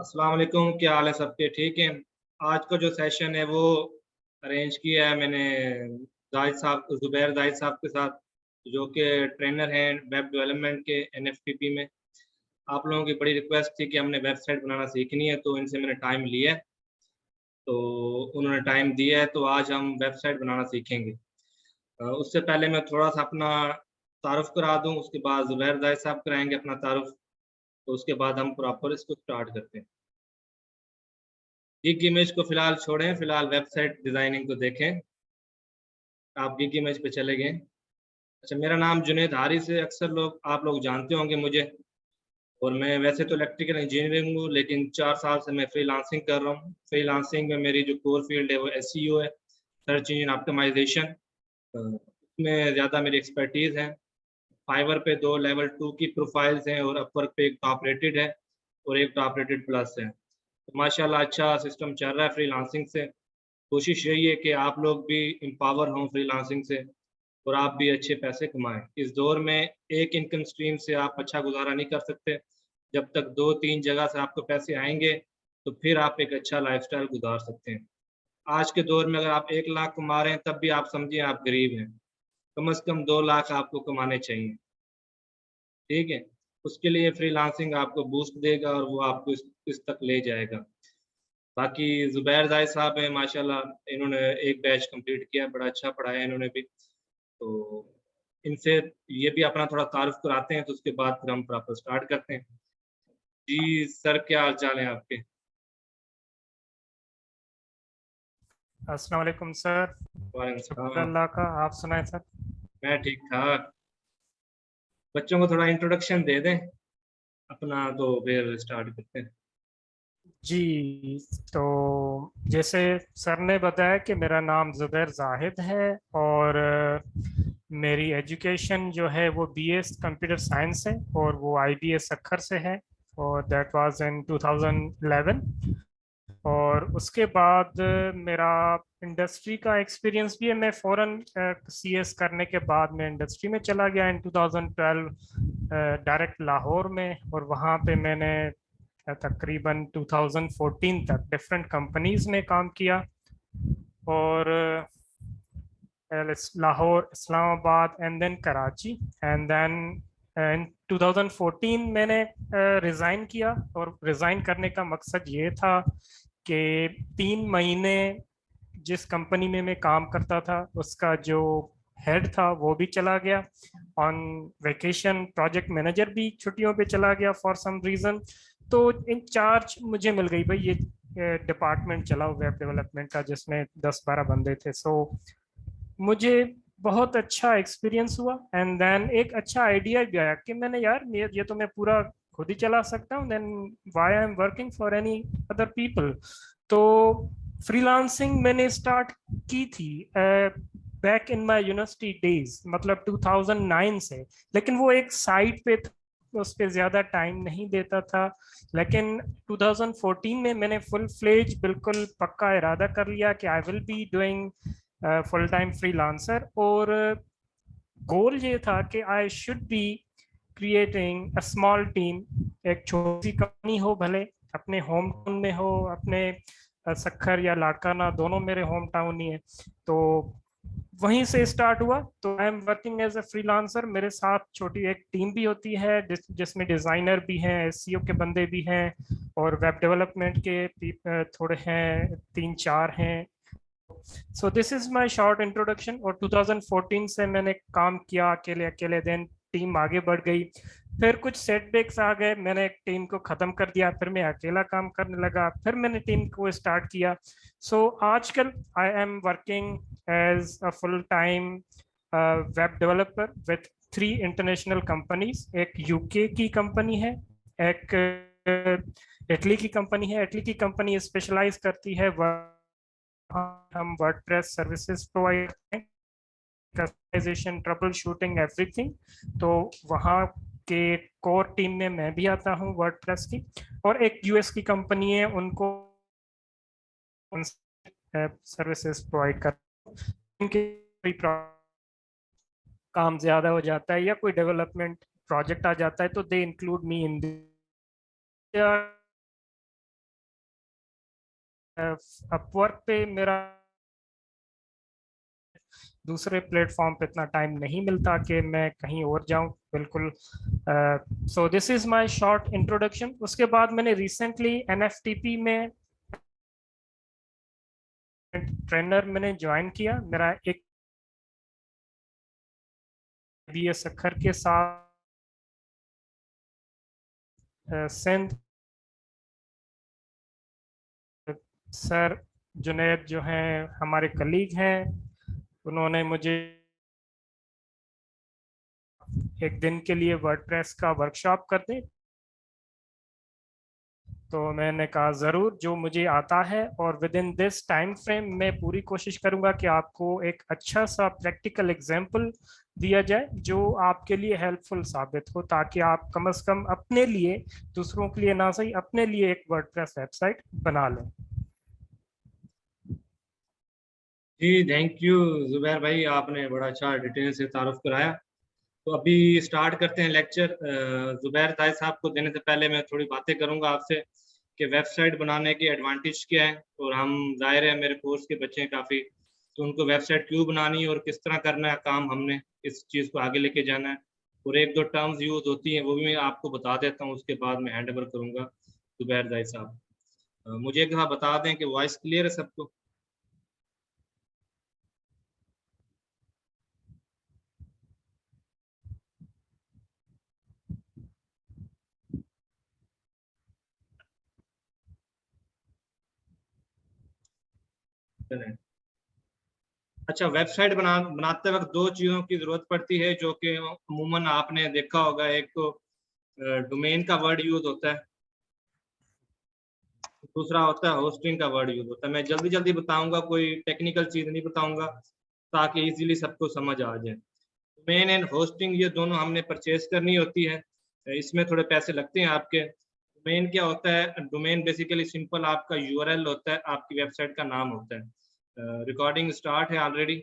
अस्सलाम वालेकुम, क्या हाल है सबके? ठीक हैं? आज का जो सेशन है वो अरेंज किया है मैंने ज़ुबैर जाहिद साहब के साथ, जो कि ट्रेनर हैं वेब डेवलपमेंट के एनएफपीपी में। आप लोगों की बड़ी रिक्वेस्ट थी कि हमने वेबसाइट बनाना सीखनी है, तो इनसे मैंने टाइम लिया है। तो उन्होंने टाइम दिया है, तो आज हम वेबसाइट बनाना सीखेंगे। उससे पहले मैं थोड़ा-सा अपना तारुफ़ करा दूँ, उसके बाद ज़ुबैर जाहिद साहब कराएँगे अपना तारुफ़, तो उसके बाद हम प्रॉपर इसको स्टार्ट करते हैं। गिग इमेज को फ़िलहाल छोड़ें, फ़िलहाल वेबसाइट डिज़ाइनिंग को देखें। आप गिग इमेज पे चले गए। अच्छा, मेरा नाम जुनैद हारिस है, अक्सर आप लोग जानते होंगे मुझे और मैं वैसे तो इलेक्ट्रिकल इंजीनियरिंग हूँ, लेकिन 4 साल से मैं फ्रीलांसिंग कर रहा हूँ। फ्रीलांसिंग में मेरी जो कोर फ़ील्ड है वो एसईओ है, सर्च इंजन ऑप्टिमाइज़ेशन। उसमें ज़्यादा मेरी एक्सपर्टीज़ है। फाइवर पे 2 लेवल 2 की प्रोफ़ाइल्स हैं और अपवर्क पे एक टॉप रेटेड है और एक टॉप रेटेड प्लस है। तो माशाल्लाह अच्छा सिस्टम चल रहा है फ्रीलांसिंग से। कोशिश यही है कि आप लोग भी एम्पावर हों फ्रीलांसिंग से और आप भी अच्छे पैसे कमाएँ। इस दौर में एक इनकम स्ट्रीम से आप अच्छा गुज़ारा नहीं कर सकते। जब तक 2-3 जगह से आपको पैसे आएँगे, तो फिर आप एक अच्छा लाइफ़स्टाइल गुज़ार सकते हैं। आज के दौर में अगर आप 1 लाख कमा रहे हैं, तब भी आप समझिए आप गरीब हैं। कम से कम 2 लाख आपको कमाने चाहिए, ठीक है? उसके लिए फ्रीलांसिंग आपको बूस्ट देगा और वो आपको इस तक ले जाएगा। बाकी ज़ुबैर ज़ाहिद साहब हैं माशाल्लाह इन्होंने एक बैच कंप्लीट किया, बड़ा अच्छा पढ़ाया इन्होंने भी। तो इनसे ये भी अपना थोड़ा तारुफ़ कराते हैं, तो उसके बाद फिर हम प्रॉपर स्टार्ट करते हैं। जी, सर क्या हाल-चाल है आपके? अस्सलाम वालेकुम सर। वालेकुम शुक्र सलाम, अल्लाह का। आप सुनाएं सर। मैं ठीक-ठाक। बच्चों को थोड़ा इंट्रोडक्शन दे दें अपना, तो फिर स्टार्ट करते हैं। जी, तो जैसे सर ने बताया कि मेरा नाम ज़ुबैर ज़ाहिद है और मेरी एजुकेशन जो है वो बीएस कंप्यूटर साइंस है और वो आईबीएस सक्खर से है और दैट वाज इन 2011। और उसके बाद मेरा इंडस्ट्री का एक्सपीरियंस भी है। मैं फ़ौरन सीएस करने के बाद मैं इंडस्ट्री में चला गया इन 2012 डायरेक्ट लाहौर में, और वहाँ पे मैंने तकरीबन 2014 तक डिफरेंट कंपनीज में काम किया। और Lahore, Islamabad and then Karachi and then in 2014 मैंने रिज़ाइन किया। और रिज़ाइन करने का मकसद ये था कि 3 महीने जिस कंपनी में मैं काम करता था उसका जो हेड था वो भी चला गया ऑन वेकेशन, प्रोजेक्ट मैनेजर भी छुट्टियों पे चला गया फॉर सम रीज़न। तो इंचार्ज मुझे मिल गई भाई, ये डिपार्टमेंट चलाओ वेब डेवलपमेंट का, जिसमें 10-12 बंदे थे। सो मुझे बहुत अच्छा एक्सपीरियंस हुआ एंड देन एक अच्छा आइडिया भी आया कि मैंने यार ये तो मैं पूरा खुद ही चला सकता हूँ, then why I am working for any other people. तो फ्रीलांसिंग मैंने स्टार्ट की थी back in my university days, मतलब 2009 से। लेकिन वो एक साइट पे उस पे ज्यादा टाइम नहीं देता था। लेकिन 2014 में मैंने फुल फ्लेज बिल्कुल पक्का इरादा कर लिया कि I will be doing full time freelancer. और गोल ये था कि I should be creating a small team. एक छोटी सी कंपनी हो भले, अपने होम टाउन में हो, अपने सक्खर या लाड़काना दोनों मेरे होम टाउन ही है। तो वहीं से स्टार्ट हुआ। तो I am working as a freelancer. मेरे साथ छोटी एक टीम भी होती है जिसमें डिजाइनर भी हैं, एसईओ के बंदे भी हैं, और वेब डेवलपमेंट के थोड़े हैं, 3-4 हैं। So this is my short introduction. और 2014 से मैंने काम किया अकेले अकेले, देन टीम आगे बढ़ गई। फिर कुछ सेटबैक्स आ गए, मैंने एक टीम को खत्म कर दिया, फिर मैं अकेला काम करने लगा, फिर मैंने टीम को स्टार्ट किया। सो आजकल I am working as a full time web developer with 3 international companies. एक यूके की कंपनी है, एक इटली की कंपनी है। इटली की कंपनी स्पेशलाइज करती है, हम वर्डप्रेस सर्विसेज प्रोवाइड करते हैं, कस्टमाइजेशन, ट्रबल शूटिंग, एवरीथिंग। तो वहाँ के कोर टीम में मैं भी आता हूँ वर्डप्रेस की। और एक यूएस की कंपनी है, उनको सर्विसेज प्रोवाइड कर, उनके काम ज्यादा हो जाता है या कोई डेवलपमेंट प्रोजेक्ट आ जाता है तो they include me in Upwork पे मेरा दूसरे प्लेटफॉर्म पे इतना टाइम नहीं मिलता कि मैं कहीं और जाऊं, बिल्कुल। So this is my short introduction. उसके बाद मैंने रिसेंटली एनएफटीपी में ट्रेनर मैंने ज्वाइन किया। मेरा एक बीएस अखर के साथ सिंध सर जुनैद जो हैं हमारे कलीग हैं, उन्होंने मुझे एक दिन के लिए वर्डप्रेस का वर्कशॉप कर दें। तो मैंने कहा ज़रूर, जो मुझे आता है और with in this time frame मैं पूरी कोशिश करूंगा कि आपको एक अच्छा सा प्रैक्टिकल एग्जांपल दिया जाए जो आपके लिए हेल्पफुल साबित हो, ताकि आप कम से कम अपने लिए, दूसरों के लिए ना सही, अपने लिए एक वर्डप्रेस वेबसाइट बना लें। जी थैंक यू जुबैर भाई, आपने बड़ा अच्छा डिटेल से तारुफ कराया। तो अभी स्टार्ट करते हैं लेक्चर। जुबैर ताई साहब को देने से पहले मैं थोड़ी बातें करूंगा आपसे कि वेबसाइट बनाने के एडवांटेज क्या है। और हम जाहिर है मेरे कोर्स के बच्चे हैं काफ़ी, तो उनको वेबसाइट क्यों बनानी है और किस तरह करना है काम, हमने इस चीज़ को आगे लेके जाना है। और एक दो टर्म्स यूज होती हैं वो भी मैं आपको बता देता हूँ, उसके बाद मैं हैंड ओवर करूँगा जुबैर ताई साहब। मुझे एक दफ़ा बता दें कि वॉइस क्लियर है सबको? अच्छा, वेबसाइट बनाते वक्त दो चीज़ों की ज़रूरत पड़ती है जो कि अमूमन आपने देखा होगा। एक तो डोमेन का वर्ड यूज होता है, दूसरा होता है होस्टिंग का वर्ड यूज होता है। मैं जल्दी जल्दी बताऊंगा, कोई टेक्निकल चीज़ नहीं बताऊंगा, ताकि इजीली सबको समझ आ जाए। डोमेन एंड होस्टिंग ये दोनों हमने परचेज करनी होती है, इसमें थोड़े पैसे लगते हैं आपके। डोमेन क्या होता है? डोमेन बेसिकली सिंपल आपका यूआरएल होता है, आपकी वेबसाइट का नाम होता है। रिकॉर्डिंग स्टार्ट है ऑलरेडी,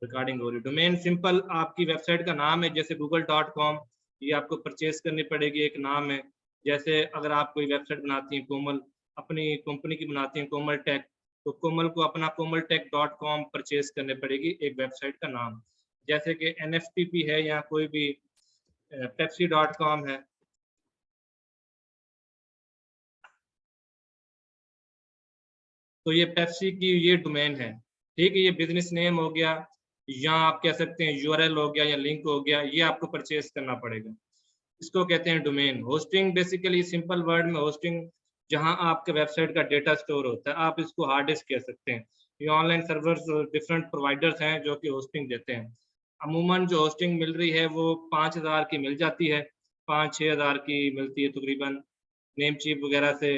रिकॉर्डिंग हो रही। डोमेन सिंपल आपकी वेबसाइट का नाम है, जैसे google.com, ये आपको परचेज करनी पड़ेगी, एक नाम है। जैसे अगर आप कोई वेबसाइट बनाती हैं कोमल, अपनी कंपनी की बनाती हैं कोमल टेक, तो कोमल को अपना komaltech.com परचेज करनी पड़ेगी, एक वेबसाइट का नाम। जैसे कि NFTP है या कोई भी Pepsi.com है। तो ये पेप्सी की ये डोमेन है, ठीक है। ये बिजनेस नेम हो गया, या आप कह सकते हैं यूआरएल हो गया या लिंक हो गया, ये आपको परचेज करना पड़ेगा, इसको कहते हैं domain. Hosting basically simple word में होस्टिंग, जहां आपके वेबसाइट का डेटा स्टोर होता है, आप इसको हार्ड डिस्क कह सकते हैं। ये ऑनलाइन सर्वर्स डिफरेंट प्रोवाइडर्स हैं जो कि होस्टिंग देते हैं। अमूमन जो होस्टिंग मिल रही है वो 5,000 की मिल जाती है, 5-6 हज़ार की मिलती है तकरीबन। नेम चीप वगैरह से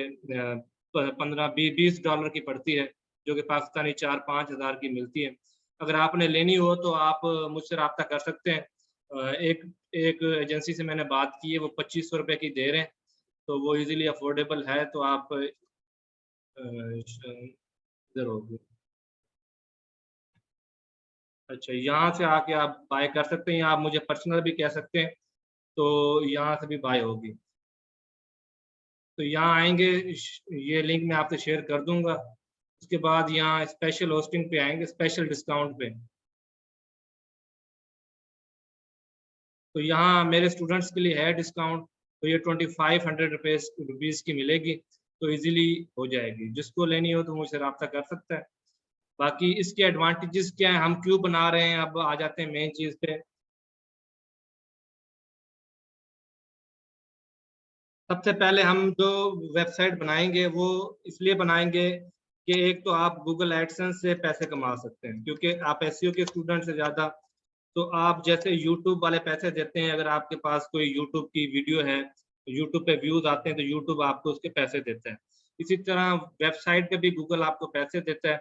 15-20 डॉलर की पड़ती है, जो कि पाकिस्तानी 4-5 हज़ार की मिलती है। अगर आपने लेनी हो तो आप मुझसे रब्ता कर सकते हैं। एक एक एजेंसी से मैंने बात की है, वो 2500 रुपये की दे रहे हैं, तो वो इजीली अफोर्डेबल है। तो आप इधर होगी। अच्छा, यहाँ से आके आप बाय कर सकते हैं, या आप मुझे पर्सनल भी कह सकते हैं, तो यहाँ से भी बाय होगी। तो यहाँ आएंगे, ये लिंक मैं आपसे शेयर कर दूंगा। उसके बाद यहाँ स्पेशल होस्टिंग पे आएंगे, स्पेशल डिस्काउंट पे। तो यहाँ मेरे स्टूडेंट्स के लिए है डिस्काउंट, तो ये 2500 रुपीज़ की मिलेगी, तो इजीली हो जाएगी। जिसको लेनी हो तो मुझसे रब्ता कर सकता है। बाकी इसके एडवांटेजेस क्या है, हम क्यों बना रहे हैं, अब आ जाते हैं मेन चीज़ पे। सबसे पहले हम जो वेबसाइट बनाएंगे वो इसलिए बनाएंगे कि एक तो आप गूगल एडसेंस से पैसे कमा सकते हैं, क्योंकि आप एसईओ के स्टूडेंट से ज़्यादा, तो आप जैसे यूट्यूब वाले पैसे देते हैं, अगर आपके पास कोई यूट्यूब की वीडियो है, यूट्यूब पे व्यूज आते हैं, तो यूट्यूब आपको उसके पैसे देता है। इसी तरह वेबसाइट पे भी गूगल आपको पैसे देता है।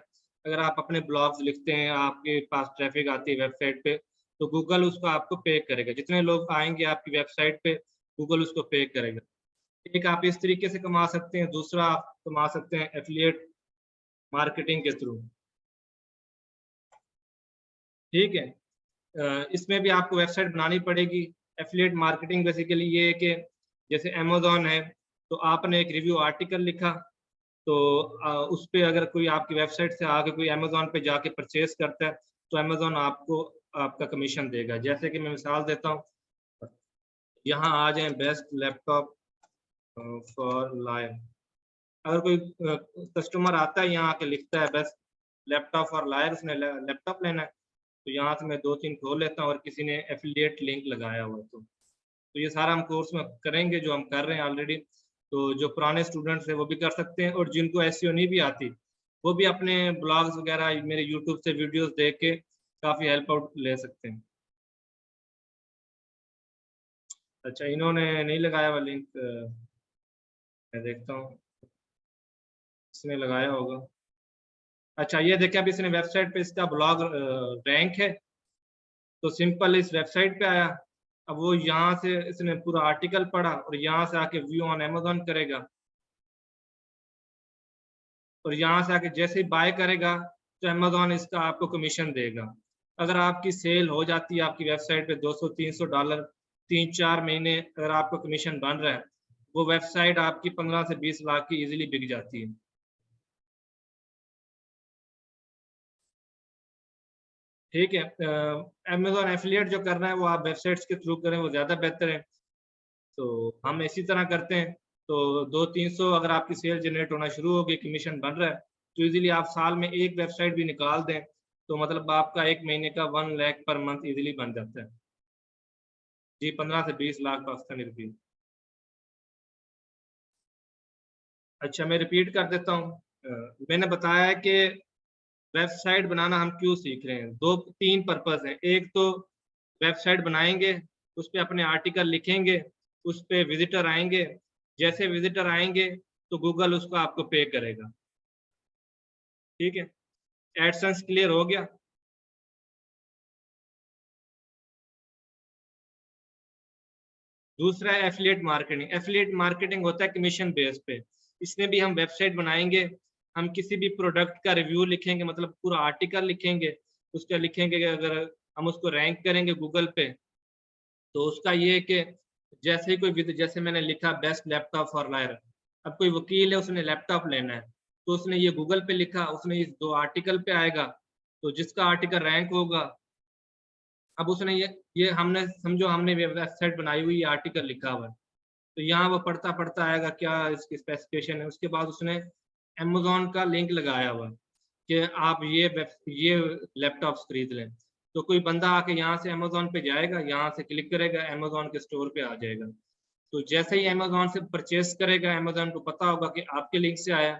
अगर आप अपने ब्लॉग्स लिखते हैं, आपके पास ट्रैफिक आती है वेबसाइट पे, तो गूगल उसको आपको पे करेगा। जितने लोग आएंगे आपकी वेबसाइट पे, गूगल उसको पे करेगा। एक आप इस तरीके से कमा सकते हैं, दूसरा आप कमा सकते हैं एफिलिएट मार्केटिंग के थ्रू, ठीक है। इसमें भी आपको वेबसाइट बनानी पड़ेगी। एफिलिएट मार्केटिंग बेसिकली ये है कि जैसे अमेज़न है, तो आपने एक रिव्यू आर्टिकल लिखा, तो उस पर अगर कोई आपकी वेबसाइट से आके कोई अमेजोन पे जाके परचेज करता है तो अमेजोन आपको आपका कमीशन देगा। जैसे कि मैं मिसाल देता हूँ, यहाँ आ जाए बेस्ट लैपटॉप फॉर लाइव। अगर कोई कस्टमर आता है यहाँ आके लिखता है बेस्ट लैपटॉप फॉर लाइव, उसने लैपटॉप लेना है, तो यहाँ से मैं 2-3 खोल लेता हूँ और किसी ने एफिलिएट लिंक लगाया हुआ तो ये सारा हम कोर्स में करेंगे, जो हम कर रहे हैं ऑलरेडी। तो जो पुराने स्टूडेंट्स हैं वो भी कर सकते हैं, और जिनको एसईओ नहीं भी आती वो भी अपने ब्लॉग्स वगैरह मेरे यूट्यूब से वीडियोस देख के काफ़ी हेल्प आउट ले सकते हैं। अच्छा, इन्होंने नहीं लगाया हुआ लिंक, मैं देखता हूँ इसने लगाया होगा। अच्छा, ये देखिए अब इसने वेबसाइट पे इसका ब्लॉग रैंक है, तो सिंपल इस वेबसाइट पे आया। अब वो यहाँ से इसने पूरा आर्टिकल पढ़ा और यहाँ से आके व्यू ऑन अमेजोन करेगा, और यहाँ से आके जैसे ही बाय करेगा तो अमेजोन इसका आपको कमीशन देगा। अगर आपकी सेल हो जाती है आपकी वेबसाइट पे $200-300, 3-4 महीने अगर आपको कमीशन बन रहा है, वो वेबसाइट आपकी 15 से 20 लाख की इजीली बिक जाती है। ठीक है, अमेजोन एफिलिएट जो करना है वो आप वेबसाइट्स के थ्रू करें, वो ज़्यादा बेहतर है। तो हम इसी तरह करते हैं। तो 200-300 अगर आपकी सेल जनरेट होना शुरू हो गई, कमीशन बन रहा है, तो इजीली आप साल में एक वेबसाइट भी निकाल दें तो मतलब आपका एक महीने का 1 लाख पर मंथ इजीली बन जाता है जी, 15 से 20 लाख पाकिस्तानी रुपये। अच्छा, मैं रिपीट कर देता हूँ। मैंने बताया है कि वेबसाइट बनाना हम क्यों सीख रहे हैं। 2-3 पर्पस हैं। एक तो वेबसाइट बनाएंगे, उस पर अपने आर्टिकल लिखेंगे, उस पर विजिटर आएंगे, जैसे विजिटर आएंगे तो गूगल उसको आपको पे करेगा। ठीक है, एडसेंस क्लियर हो गया। दूसरा है एफिलिएट मार्केटिंग। एफिलिएट मार्केटिंग होता है कमीशन बेस पे। इसमें भी हम वेबसाइट बनाएंगे, हम किसी भी प्रोडक्ट का रिव्यू लिखेंगे, मतलब पूरा आर्टिकल लिखेंगे, उस पर लिखेंगे कि अगर हम उसको रैंक करेंगे गूगल पे तो उसका ये है कि जैसे ही कोई जैसे मैंने लिखा बेस्ट लैपटॉप फॉर लायर, अब कोई वकील है उसने लैपटॉप लेना है तो उसने ये गूगल पे लिखा, उसने इस 2 आर्टिकल पे आएगा, तो जिसका आर्टिकल रैंक होगा, अब उसने ये हमने समझो हमने वेबसाइट बनाई हुई, आर्टिकल लिखा हुआ है, तो यहाँ वो पढ़ता पढ़ता आएगा क्या इसकी स्पेसिफिकेशन है। उसके बाद उसने अमेजोन का लिंक लगाया हुआ है कि आप ये लैपटॉप्स खरीद लें, तो कोई बंदा आके यहाँ से अमेजोन पे जाएगा, यहाँ से क्लिक करेगा, अमेजोन के स्टोर पे आ जाएगा। तो जैसे ही अमेजोन से परचेस करेगा, अमेजोन को पता होगा कि आपके लिंक से आया,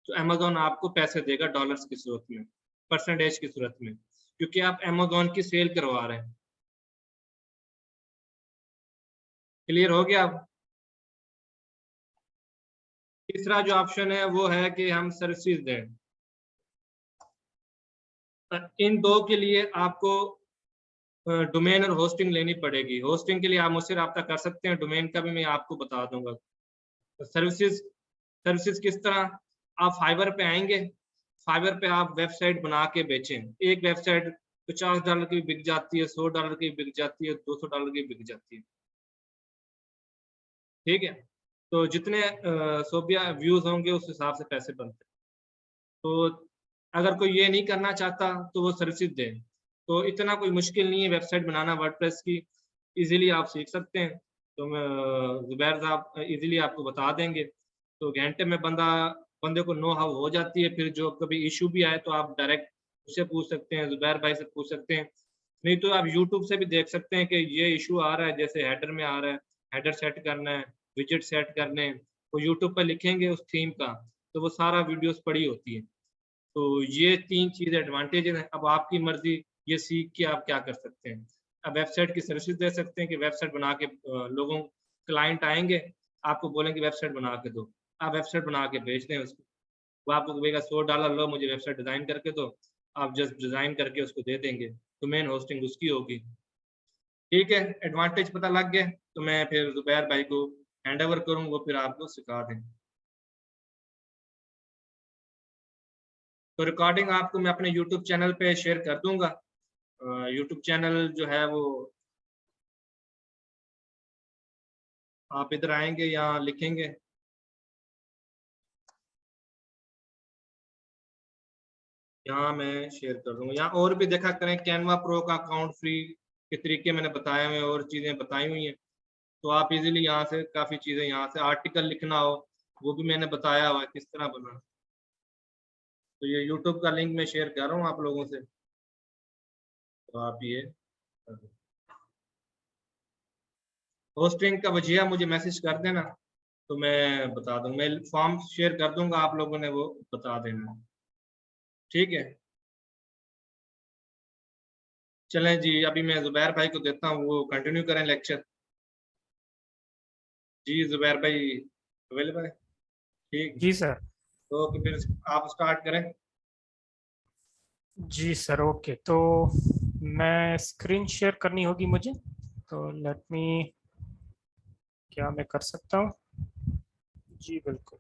तो अमेजोन आपको पैसे देगा डॉलर्स की सूरत में, परसेंटेज की सूरत में, क्योंकि आप अमेजोन की सेल करवा रहे हैं। क्लियर हो गया अब? तीसरा जो ऑप्शन है वो है कि हम सर्विसेज दें। इन दो के लिए आपको डोमेन और होस्टिंग लेनी पड़ेगी। होस्टिंग के लिए आप मुझसे रब्ता कर सकते हैं, डोमेन का भी मैं आपको बता दूंगा। सर्विसेज सर्विसेज किस तरह, आप फाइबर पे आएंगे, फाइबर पे आप वेबसाइट बना के बेचें। एक वेबसाइट $50 की बिक जाती है, $100 की बिक जाती है, $200 की बिक जाती है। ठीक है, तो जितने सोबिया व्यूज होंगे उस हिसाब से पैसे बनते हैं। तो अगर कोई ये नहीं करना चाहता तो वो सर्विसेज दे, तो इतना कोई मुश्किल नहीं है वेबसाइट बनाना वर्डप्रेस की, इजीली आप सीख सकते हैं। तो मैं जुबैर साहब इजीली आपको बता देंगे, तो घंटे में बंदे को नो हाउ हो जाती है। फिर जो कभी इशू भी आए तो आप डायरेक्ट उससे पूछ सकते हैं, जुबैर भाई से पूछ सकते हैं, नहीं तो आप यूट्यूब से भी देख सकते हैं कि ये इशू आ रहा है, जैसे हेडर में आ रहा है, हेडर सेट करना है, विजेट सेट करने हैं, वो यूट्यूब पर लिखेंगे उस थीम का, तो वो सारा वीडियोस पड़ी होती है। तो ये 3 चीज़ एडवांटेज हैं। अब आपकी मर्जी, ये सीख के आप क्या कर सकते हैं। अब वेबसाइट की सर्विसेज दे सकते हैं कि वेबसाइट बना के लोगों क्लाइंट आएंगे, आपको बोलेंगे वेबसाइट बना के दो, आप वेबसाइट बना के बेच दें उसको, वो आपको बोलेगा $100 लो मुझे वेबसाइट डिज़ाइन करके दो, आप जस्ट डिज़ाइन करके उसको दे देंगे, डोमेन होस्टिंग उसकी होगी। ठीक है, एडवांटेज पता लग गए, तो मैं फिर जुबैर भाई को हैंड ओवर करूँ, वो फिर आपको सिखा दें। तो रिकॉर्डिंग आपको मैं अपने यूट्यूब चैनल पे शेयर कर दूंगा। यूट्यूब चैनल जो है वो आप इधर आएंगे, यहाँ लिखेंगे यहाँ मैं शेयर कर दूंगा। यहाँ और भी देखा करें, कैनवा प्रो का अकाउंट फ्री के तरीके मैंने बताए हुए और चीज़ें बताई हुई हैं, तो आप इजीली यहाँ से काफ़ी चीज़ें, यहाँ से आर्टिकल लिखना हो वो भी मैंने बताया हुआ है किस तरह बना। तो ये यूट्यूब का लिंक मैं शेयर कर रहा हूँ आप लोगों से, तो आप ये होस्टिंग का वजह मुझे मैसेज कर देना, तो मैं बता दूंगा, मैं फॉर्म शेयर कर दूंगा, आप लोगों ने वो बता देना। ठीक है, चलें जी, अभी मैं जुबैर भाई को देता हूँ, वो कंटिन्यू करें लेक्चर। जी जुबैर भाई अवेलेबल है? ठीक, जी सर। तो फिर आप स्टार्ट करें। जी सर, ओके। तो मैं स्क्रीन शेयर करनी होगी मुझे, तो लेट मी, क्या मैं कर सकता हूँ? जी बिल्कुल।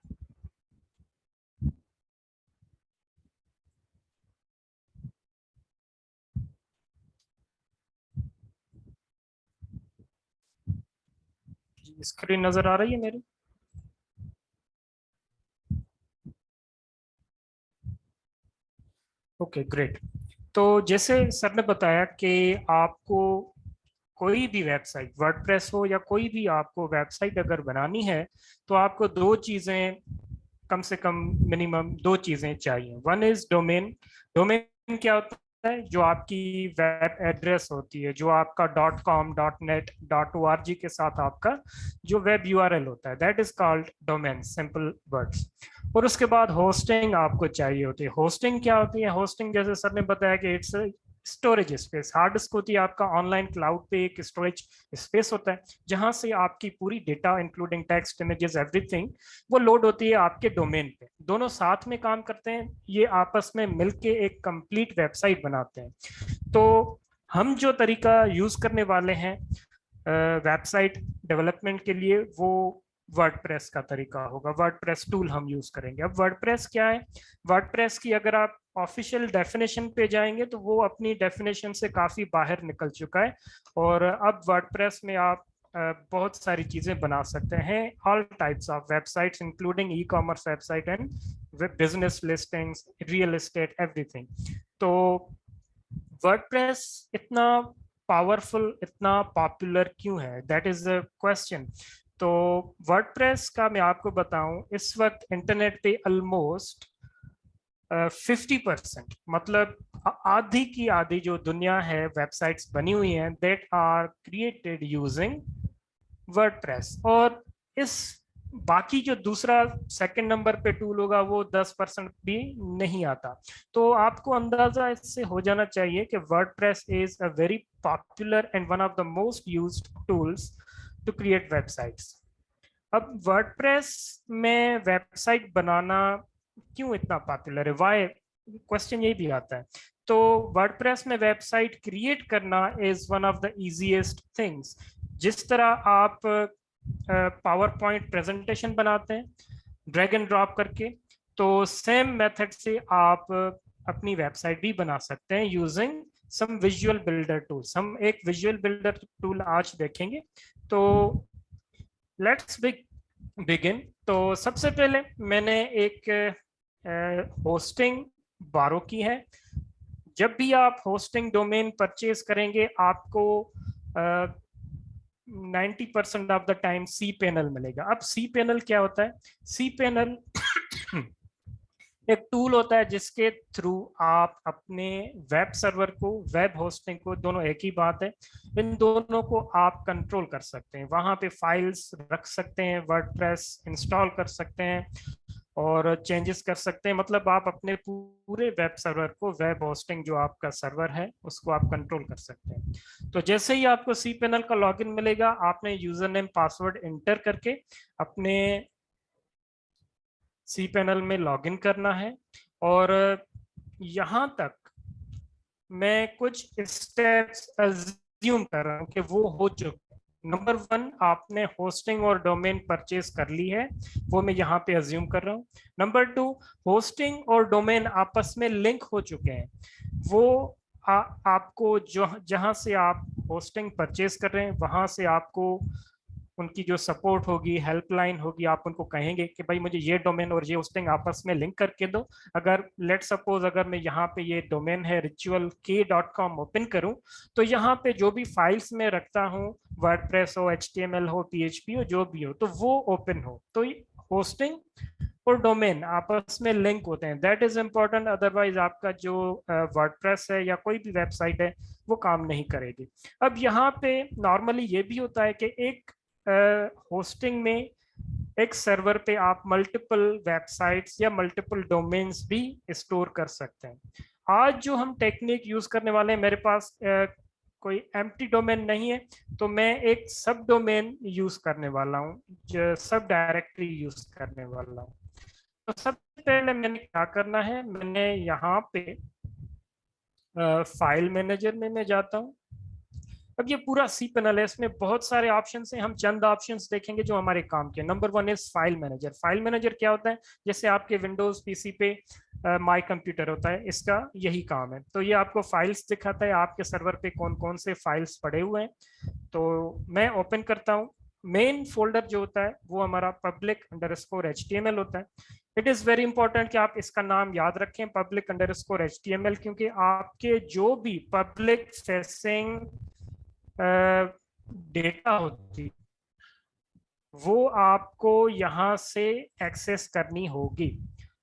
स्क्रीन नजर आ रही है मेरी? Okay great. तो जैसे सर ने बताया कि आपको कोई भी वेबसाइट, वर्डप्रेस हो या कोई भी आपको वेबसाइट अगर बनानी है, तो आपको दो चीजें, कम से कम मिनिमम दो चीजें चाहिए। One is domain. डोमेन क्या होता है? जो आपकी वेब एड्रेस होती है, जो आपका .com, .net, .org के साथ आपका जो वेब यूआरएल होता है, that is called domain, simple words. और उसके बाद होस्टिंग आपको चाहिए होती है। होस्टिंग क्या होती है? होस्टिंग जैसे सर ने बताया कि it's storage space. Hard disk होती है आपका, ऑनलाइन क्लाउड पे एक स्टोरेज स्पेस होता है, जहां से आपकी पूरी data including text, images, everything वो लोड होती है आपके डोमेन पे। दोनों साथ में काम करते हैं, ये आपस में मिलके एक कंप्लीट वेबसाइट बनाते हैं। तो हम जो तरीका यूज करने वाले हैं वेबसाइट डेवलपमेंट के लिए, वो वर्डप्रेस का तरीका होगा। वर्डप्रेस टूल हम यूज करेंगे। अब वर्डप्रेस क्या है? वर्डप्रेस की अगर आप ऑफिशियल डेफिनेशन पे जाएंगे तो वो अपनी डेफिनेशन से काफी बाहर निकल चुका है, और अब वर्डप्रेस में आप बहुत सारी चीजें बना सकते हैं। All types of websites including e commerce website and business listings, real estate, everything. तो वर्डप्रेस इतना पावरफुल, इतना पॉपुलर क्यों है? That is the question. तो वर्डप्रेस का मैं आपको बताऊं, इस वक्त इंटरनेट पे ऑलमोस्ट 50%, मतलब आधी की आधी जो दुनिया है वेबसाइट्स बनी हुई हैं, that are created using WordPress. और इस बाकी जो दूसरा सेकंड नंबर पे टूल होगा वो 10% भी नहीं आता। तो आपको अंदाजा इससे हो जाना चाहिए कि WordPress is a very popular and one of the most used tools to create websites. अब वर्डप्रेस में वेबसाइट बनाना क्यों इतना पॉपुलर है? वाई, क्वेश्चन यही भी आता है। तो वर्डप्रेस में वेबसाइट क्रिएट करना is one of the easiest things. जिस तरह आप पावर पॉइंट प्रेजेंटेशन बनाते हैं ड्रैग एंड ड्रॉप करके, तो सेम मेथड से आप अपनी वेबसाइट भी बना सकते हैं using some visual builder tools. हम एक विजुअल बिल्डर टूल आज देखेंगे। तो लेट्स बिगिन। तो सबसे पहले मैंने एक होस्टिंग बारो की है। जब भी आप होस्टिंग डोमेन परचेज करेंगे, आपको 90% of the time C panel मिलेगा। अब सी पैनल क्या होता है? सी पैनल एक टूल होता है जिसके थ्रू आप अपने वेब सर्वर को, वेब होस्टिंग को, दोनों एक ही बात है, इन दोनों को आप कंट्रोल कर सकते हैं। वहां पे फाइल्स रख सकते हैं, वर्डप्रेस इंस्टॉल कर सकते हैं और चेंजेस कर सकते हैं। मतलब आप अपने पूरे वेब सर्वर को, वेब होस्टिंग जो आपका सर्वर है, उसको आप कंट्रोल कर सकते हैं। तो जैसे ही आपको सी पैनल का लॉगिन मिलेगा, आपने यूजर नेम पासवर्ड इंटर करके अपने सी पैनल में लॉगिन करना है। और यहाँ तक मैं कुछ स्टेप्स अज्यूम कर रहा हूँ कि वो हो चुके। नंबर 1, आपने होस्टिंग और डोमेन परचेज कर ली है, वो मैं यहाँ पे अज्यूम कर रहा हूँ। नंबर 2, होस्टिंग और डोमेन आपस में लिंक हो चुके हैं। वो आपको जो, जहाँ से आप होस्टिंग परचेज कर रहे हैं, वहां से आपको उनकी जो सपोर्ट होगी, हेल्पलाइन होगी, आप उनको कहेंगे कि भाई मुझे ये डोमेन और ये होस्टिंग आपस में लिंक करके दो। अगर लेट सपोज अगर मैं यहाँ पे ये डोमेन है ritualk.com ओपन करूँ, तो यहाँ पे जो भी फाइल्स में रखता हूँ, वर्डप्रेस हो, HTML हो, PHP हो, जो भी हो, तो वो ओपन हो। तो होस्टिंग और डोमेन आपस में लिंक होते हैं, दैट इज इम्पोर्टेंट। अदरवाइज आपका जो वर्डप्रेस है या कोई भी वेबसाइट है वो काम नहीं करेगी। अब यहाँ पे नॉर्मली ये भी होता है कि एक होस्टिंग में, एक सर्वर पे आप मल्टीपल वेबसाइट्स या मल्टीपल डोमेन्स भी स्टोर कर सकते हैं। आज जो हम टेक्निक यूज करने वाले हैं, मेरे पास कोई एम्प्टी डोमेन नहीं है, तो मैं एक सब डोमेन यूज करने वाला हूँ, सब डायरेक्टरी यूज करने वाला हूँ। तो सबसे पहले मैंने क्या करना है, मैंने यहाँ पे फाइल मैनेजर में मैं जाता हूँ। अब ये पूरा सी पैनल है, इसमें बहुत सारे ऑप्शंस हैं, हम चंद ऑप्शंस देखेंगे जो हमारे काम के। Number 1 is file manager. File manager क्या होता है, जैसे आपके विंडोज पीसी पे माई कंप्यूटर होता है, इसका यही काम है। तो ये आपको फाइल्स दिखाता है, आपके सर्वर पे कौन कौन से फाइल्स पड़े हुए हैं। तो मैं ओपन करता हूँ। मेन फोल्डर जो होता है वो हमारा public_html होता है। इट इज वेरी इंपॉर्टेंट कि आप इसका नाम याद रखें, public_html, क्योंकि आपके जो भी पब्लिक फेसिंग डेटा होती वो आपको यहाँ से एक्सेस करनी होगी।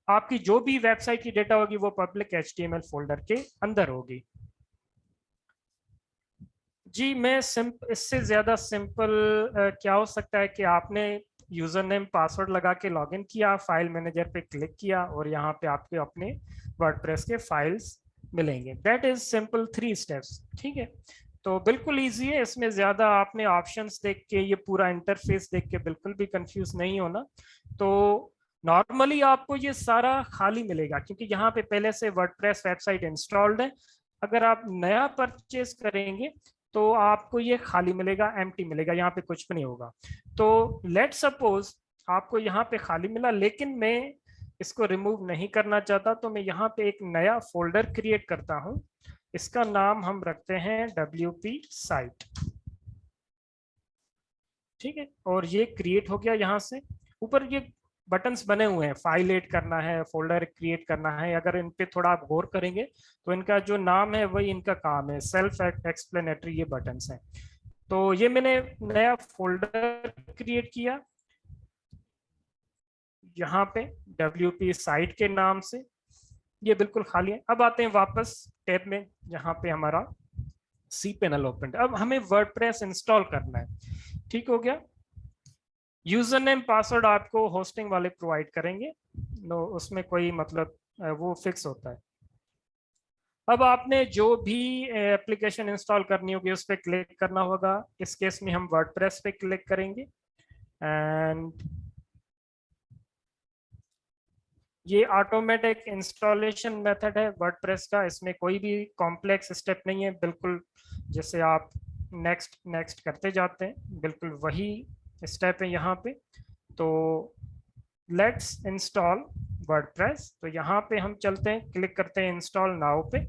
आपकी जो भी वेबसाइट की डेटा होगी वो पब्लिक HTML फोल्डर के अंदर होगी। जी मैं इससे ज्यादा सिंपल क्या हो सकता है कि आपने यूजर नेम पासवर्ड लगा के लॉगिन किया, फाइल मैनेजर पे क्लिक किया और यहाँ पे आपके अपने वर्डप्रेस के फाइल्स मिलेंगे। That is simple 3 steps. ठीक है, तो बिल्कुल इजी है, इसमें ज्यादा आपने ऑप्शंस देख के, ये पूरा इंटरफेस देख के बिल्कुल भी कंफ्यूज नहीं होना। तो नॉर्मली आपको ये सारा खाली मिलेगा क्योंकि यहाँ पे पहले से वर्डप्रेस वेबसाइट इंस्टॉल्ड है। अगर आप नया परचेज करेंगे तो आपको ये खाली मिलेगा, एम्प्टी मिलेगा, यहाँ पे कुछ भी नहीं होगा। तो लेट सपोज आपको यहाँ पे खाली मिला, लेकिन मैं इसको रिमूव नहीं करना चाहता, तो मैं यहाँ पे एक नया फोल्डर क्रिएट करता हूँ। इसका नाम हम रखते हैं WP साइट। ठीक है, और ये क्रिएट हो गया। यहाँ से ऊपर ये बटन्स बने हुए हैं, फाइल एड करना है, फोल्डर क्रिएट करना है। अगर इन पे थोड़ा आप गौर करेंगे तो इनका जो नाम है वही इनका काम है, सेल्फ एक्सप्लेनेटरी ये बटन्स हैं। तो ये मैंने नया फोल्डर क्रिएट किया यहाँ पे WP साइट के नाम से, ये बिल्कुल खाली है। अब आते हैं वापस टैब में, यहाँ पे हमारा सी पैनल ओपन। अब हमें वर्डप्रेस इंस्टॉल करना है। ठीक हो गया, यूजर नेम पासवर्ड आपको होस्टिंग वाले प्रोवाइड करेंगे, नो उसमें कोई मतलब वो फिक्स होता है। अब आपने जो भी एप्लीकेशन इंस्टॉल करनी होगी उस पर क्लिक करना होगा। इस केस में हम वर्डप्रेस पे क्लिक करेंगे एंड ये ऑटोमेटिक इंस्टॉलेशन मेथड है वर्डप्रेस का, इसमें कोई भी कॉम्प्लेक्स स्टेप नहीं है, बिल्कुल जैसे आप नेक्स्ट नेक्स्ट करते जाते हैं बिल्कुल वही स्टेप है यहाँ पे। तो लेट्स इंस्टॉल वर्डप्रेस, तो यहाँ पे हम चलते हैं, क्लिक करते हैं इंस्टॉल नाउ पे।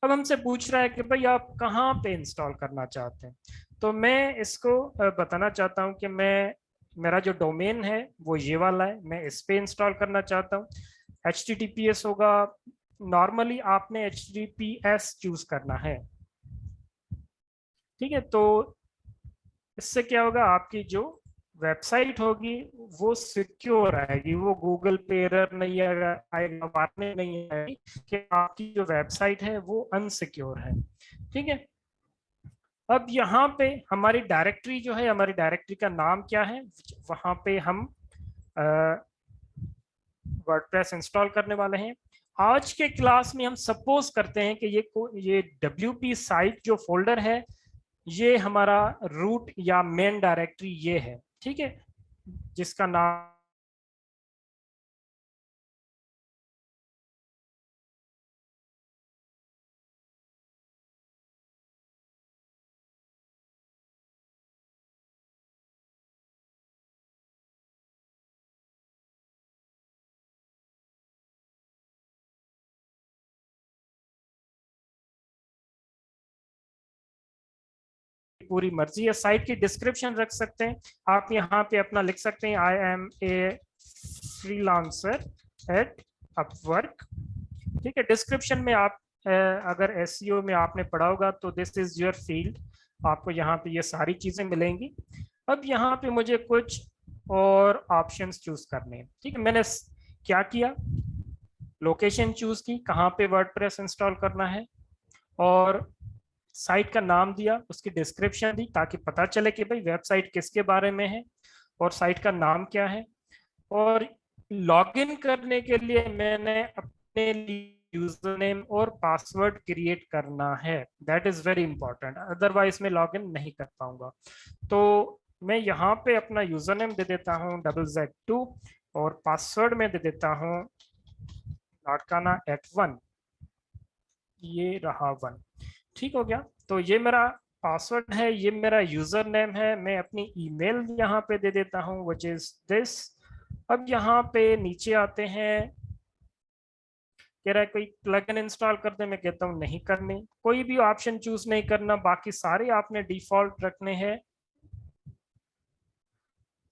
अब हमसे पूछ रहा है कि भाई आप कहाँ पे इंस्टॉल करना चाहते हैं। तो मैं इसको बताना चाहता हूँ कि मेरा जो डोमेन है वो ये वाला है, मैं इस पे इंस्टॉल करना चाहता हूँ। HTTPS होगा, नॉर्मली आपने HTTPS चूज करना है। ठीक है, तो इससे क्या होगा, आपकी जो वेबसाइट होगी वो सिक्योर आएगी, वो गूगल पे एरर नहीं आएगा, वार्निंग नहीं आएगी कि आपकी जो वेबसाइट है वो अनसिक्योर है। ठीक है, अब यहाँ पे हमारी डायरेक्टरी जो है, हमारी डायरेक्टरी का नाम क्या है, वहां पे हम वर्डप्रेस इंस्टॉल करने वाले हैं। आज के क्लास में हम सपोज करते हैं कि ये WP साइट जो फोल्डर है ये हमारा रूट या मेन डायरेक्टरी ये है। ठीक है, जिसका नाम पूरी मर्जी है। साइट की डिस्क्रिप्शन रख सकते हैं आप, यहाँ पे अपना लिख सकते हैं I am a freelancer at Upwork. ठीक है, डिस्क्रिप्शन में आप अगर एसईओ में आपने पढ़ा होगा तो दिस इज योर फील्ड, आपको यहाँ पे ये सारी चीजें मिलेंगी। अब यहाँ पे मुझे कुछ और ऑप्शंस चूज करने हैं। ठीक है, मैंने क्या किया, लोकेशन चूज की कहाँ पे वर्डप्रेस इंस्टॉल करना है, और साइट का नाम दिया, उसकी डिस्क्रिप्शन दी ताकि पता चले कि भाई वेबसाइट किसके बारे में है और साइट का नाम क्या है। और लॉगिन करने के लिए मैंने अपने लिए यूजर नेम और पासवर्ड क्रिएट करना है, that is very important, otherwise मैं लॉगिन नहीं कर पाऊंगा। तो मैं यहाँ पे अपना यूजर नेम दे देता हूँ ZZ2 और पासवर्ड में दे देता हूँ @1, ये रहा 1। ठीक हो गया, तो ये मेरा पासवर्ड है, ये मेरा यूजर नेम है। मैं अपनी ईमेल यहाँ पे दे देता हूँ व्हिच इज दिस। अब यहाँ पे नीचे आते हैं, कह रहा है कोई प्लगइन इंस्टॉल कर दे, मैं कहता हूँ नहीं करनी, कोई भी ऑप्शन चूज नहीं करना, बाकी सारे आपने डिफॉल्ट रखने हैं।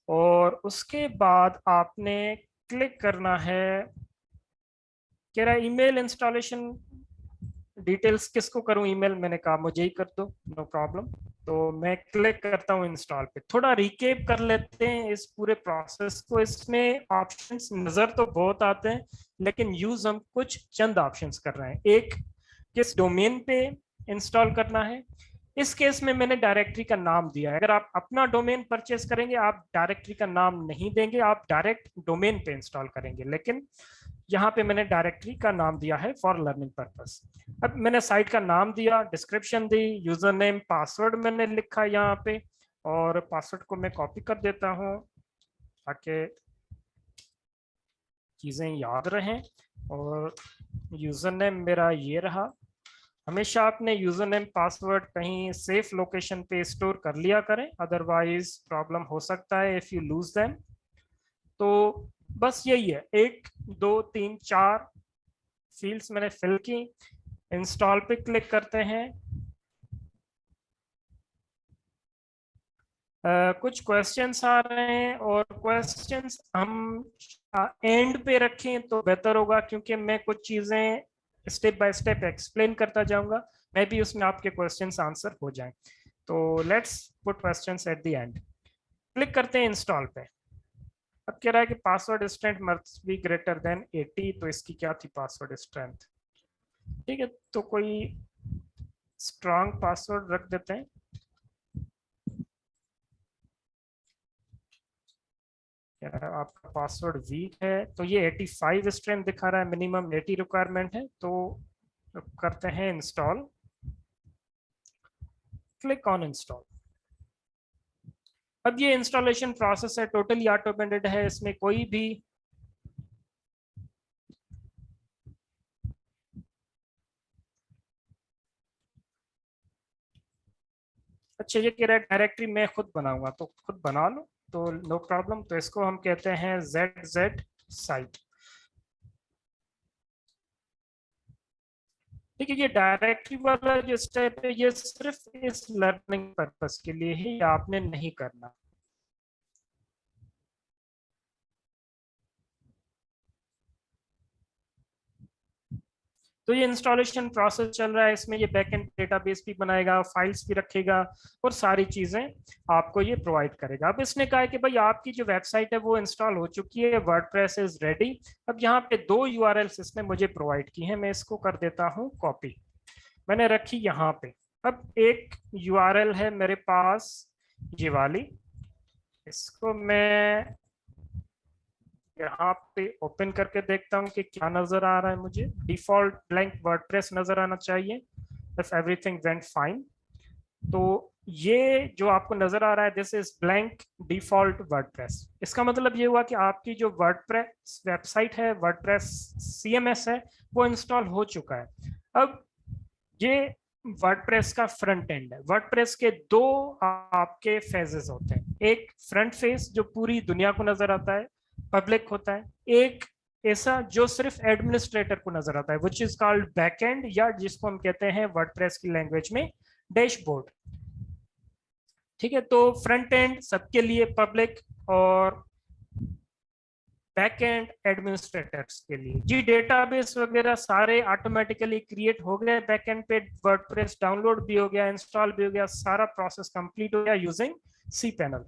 और उसके बाद आपने क्लिक करना है, कह रहा है ईमेल इंस्टॉलेशन डिटेल्स किसको करूं ईमेल, मैंने कहा मुझे ही कर दो, नो प्रॉब्लम। तो मैं क्लिक करता हूं इंस्टॉल पे। थोड़ा रिकेप कर लेते हैं इस पूरे प्रोसेस को। इसमें ऑप्शंस नजर तो बहुत आते हैं लेकिन यूज हम कुछ चंद ऑप्शंस कर रहे हैं। एक, किस डोमेन पे इंस्टॉल करना है, इस केस में मैंने डायरेक्टरी का नाम दिया है। अगर आप अपना डोमेन परचेस करेंगे आप डायरेक्टरी का नाम नहीं देंगे, आप डायरेक्ट डोमेन पे इंस्टॉल करेंगे, लेकिन यहाँ पे मैंने डायरेक्टरी का नाम दिया है फॉर लर्निंग पर्पस। अब मैंने साइट का नाम दिया, डिस्क्रिप्शन दी, यूजर नेम पासवर्ड मैंने लिखा यहाँ पे, और पासवर्ड को मैं कॉपी कर देता हूँ ताकि चीजें याद रहें। और यूजर नेम मेरा ये रहा। हमेशा अपने यूजर नेम पासवर्ड कहीं सेफ लोकेशन पे स्टोर कर लिया करें, अदरवाइज प्रॉब्लम हो सकता है इफ यू लूज देम। तो बस यही है, 1 2 3 4 फील्ड्स मैंने फिल की। इंस्टॉल पे क्लिक करते हैं। कुछ क्वेश्चंस आ रहे हैं और क्वेश्चंस हम एंड पे रखें तो बेहतर होगा, क्योंकि मैं कुछ चीजें स्टेप बाय स्टेप एक्सप्लेन करता जाऊंगा, मैं भी उसमें आपके क्वेश्चंस आंसर हो जाएं। तो let's put questions at the end. Click करते हैं इंस्टॉल पे। अब कह रहा है कि password strength must be greater than 80, तो इसकी क्या थी पासवर्ड स्ट्रेंथ। ठीक है, तो कोई स्ट्रॉन्ग पासवर्ड रख देते हैं। आपका पासवर्ड वीक है तो ये 85 स्ट्रेंथ दिखा रहा है, मिनिमम 80 रिक्वायरमेंट है। तो करते हैं इंस्टॉल, क्लिक ऑन इंस्टॉल। अब ये इंस्टॉलेशन प्रोसेस है, टोटली ऑटोमेटेड है, इसमें कोई भी अच्छा ये कह रहा है डायरेक्टरी मैं खुद बनाऊंगा, तो खुद बना लो, तो नो प्रॉब्लम। तो इसको हम कहते हैं ZZ साइट। ठीक है, ये डायरेक्टरी वाला जो स्टेप है ये सिर्फ इस लर्निंग पर्पस के लिए ही, आपने नहीं करना। तो ये इंस्टॉलेशन प्रोसेस चल रहा है, इसमें ये बैकएंड डेटाबेस भी बनाएगा, फाइल्स भी रखेगा और सारी चीजें आपको ये प्रोवाइड करेगा। अब इसने कहा है कि भाई आपकी जो वेबसाइट है वो इंस्टॉल हो चुकी है, वर्डप्रेस इज रेडी। अब यहाँ पे 2 URLs इसने मुझे प्रोवाइड की है, मैं इसको कर देता हूँ कॉपी, मैंने रखी यहाँ पे। अब एक URL है मेरे पास ये वाली, इसको मैं यहाँ पे ओपन करके देखता हूँ कि क्या नजर आ रहा है मुझे। डिफॉल्ट ब्लैंक वर्डप्रेस नजर आना चाहिए इफ एवरीथिंग वेंट फाइन। तो ये जो आपको नजर आ रहा है this is blank default WordPress. इसका मतलब ये हुआ कि आपकी जो वर्डप्रेस वेबसाइट है, वर्डप्रेस CMS है, वो इंस्टॉल हो चुका है। अब ये वर्डप्रेस का फ्रंट एंड है। वर्डप्रेस के 2 आपके फेजेस होते हैं, एक फ्रंट फेज जो पूरी दुनिया को नजर आता है, पब्लिक होता है, एक ऐसा जो सिर्फ एडमिनिस्ट्रेटर को नजर आता है व्हिच इज कॉल्ड बैकएंड, या जिसको हम कहते हैं वर्डप्रेस की लैंग्वेज में डैशबोर्ड। ठीक है, तो फ्रंट एंड सबके लिए पब्लिक और बैक एंड एडमिनिस्ट्रेटर्स के लिए जी डेटाबेस वगैरह सारे ऑटोमेटिकली क्रिएट हो गए, बैक एंड पे वर्डप्रेस डाउनलोड भी हो गया, इंस्टॉल भी हो गया, सारा प्रोसेस कंप्लीट हो गया यूजिंग cPanel।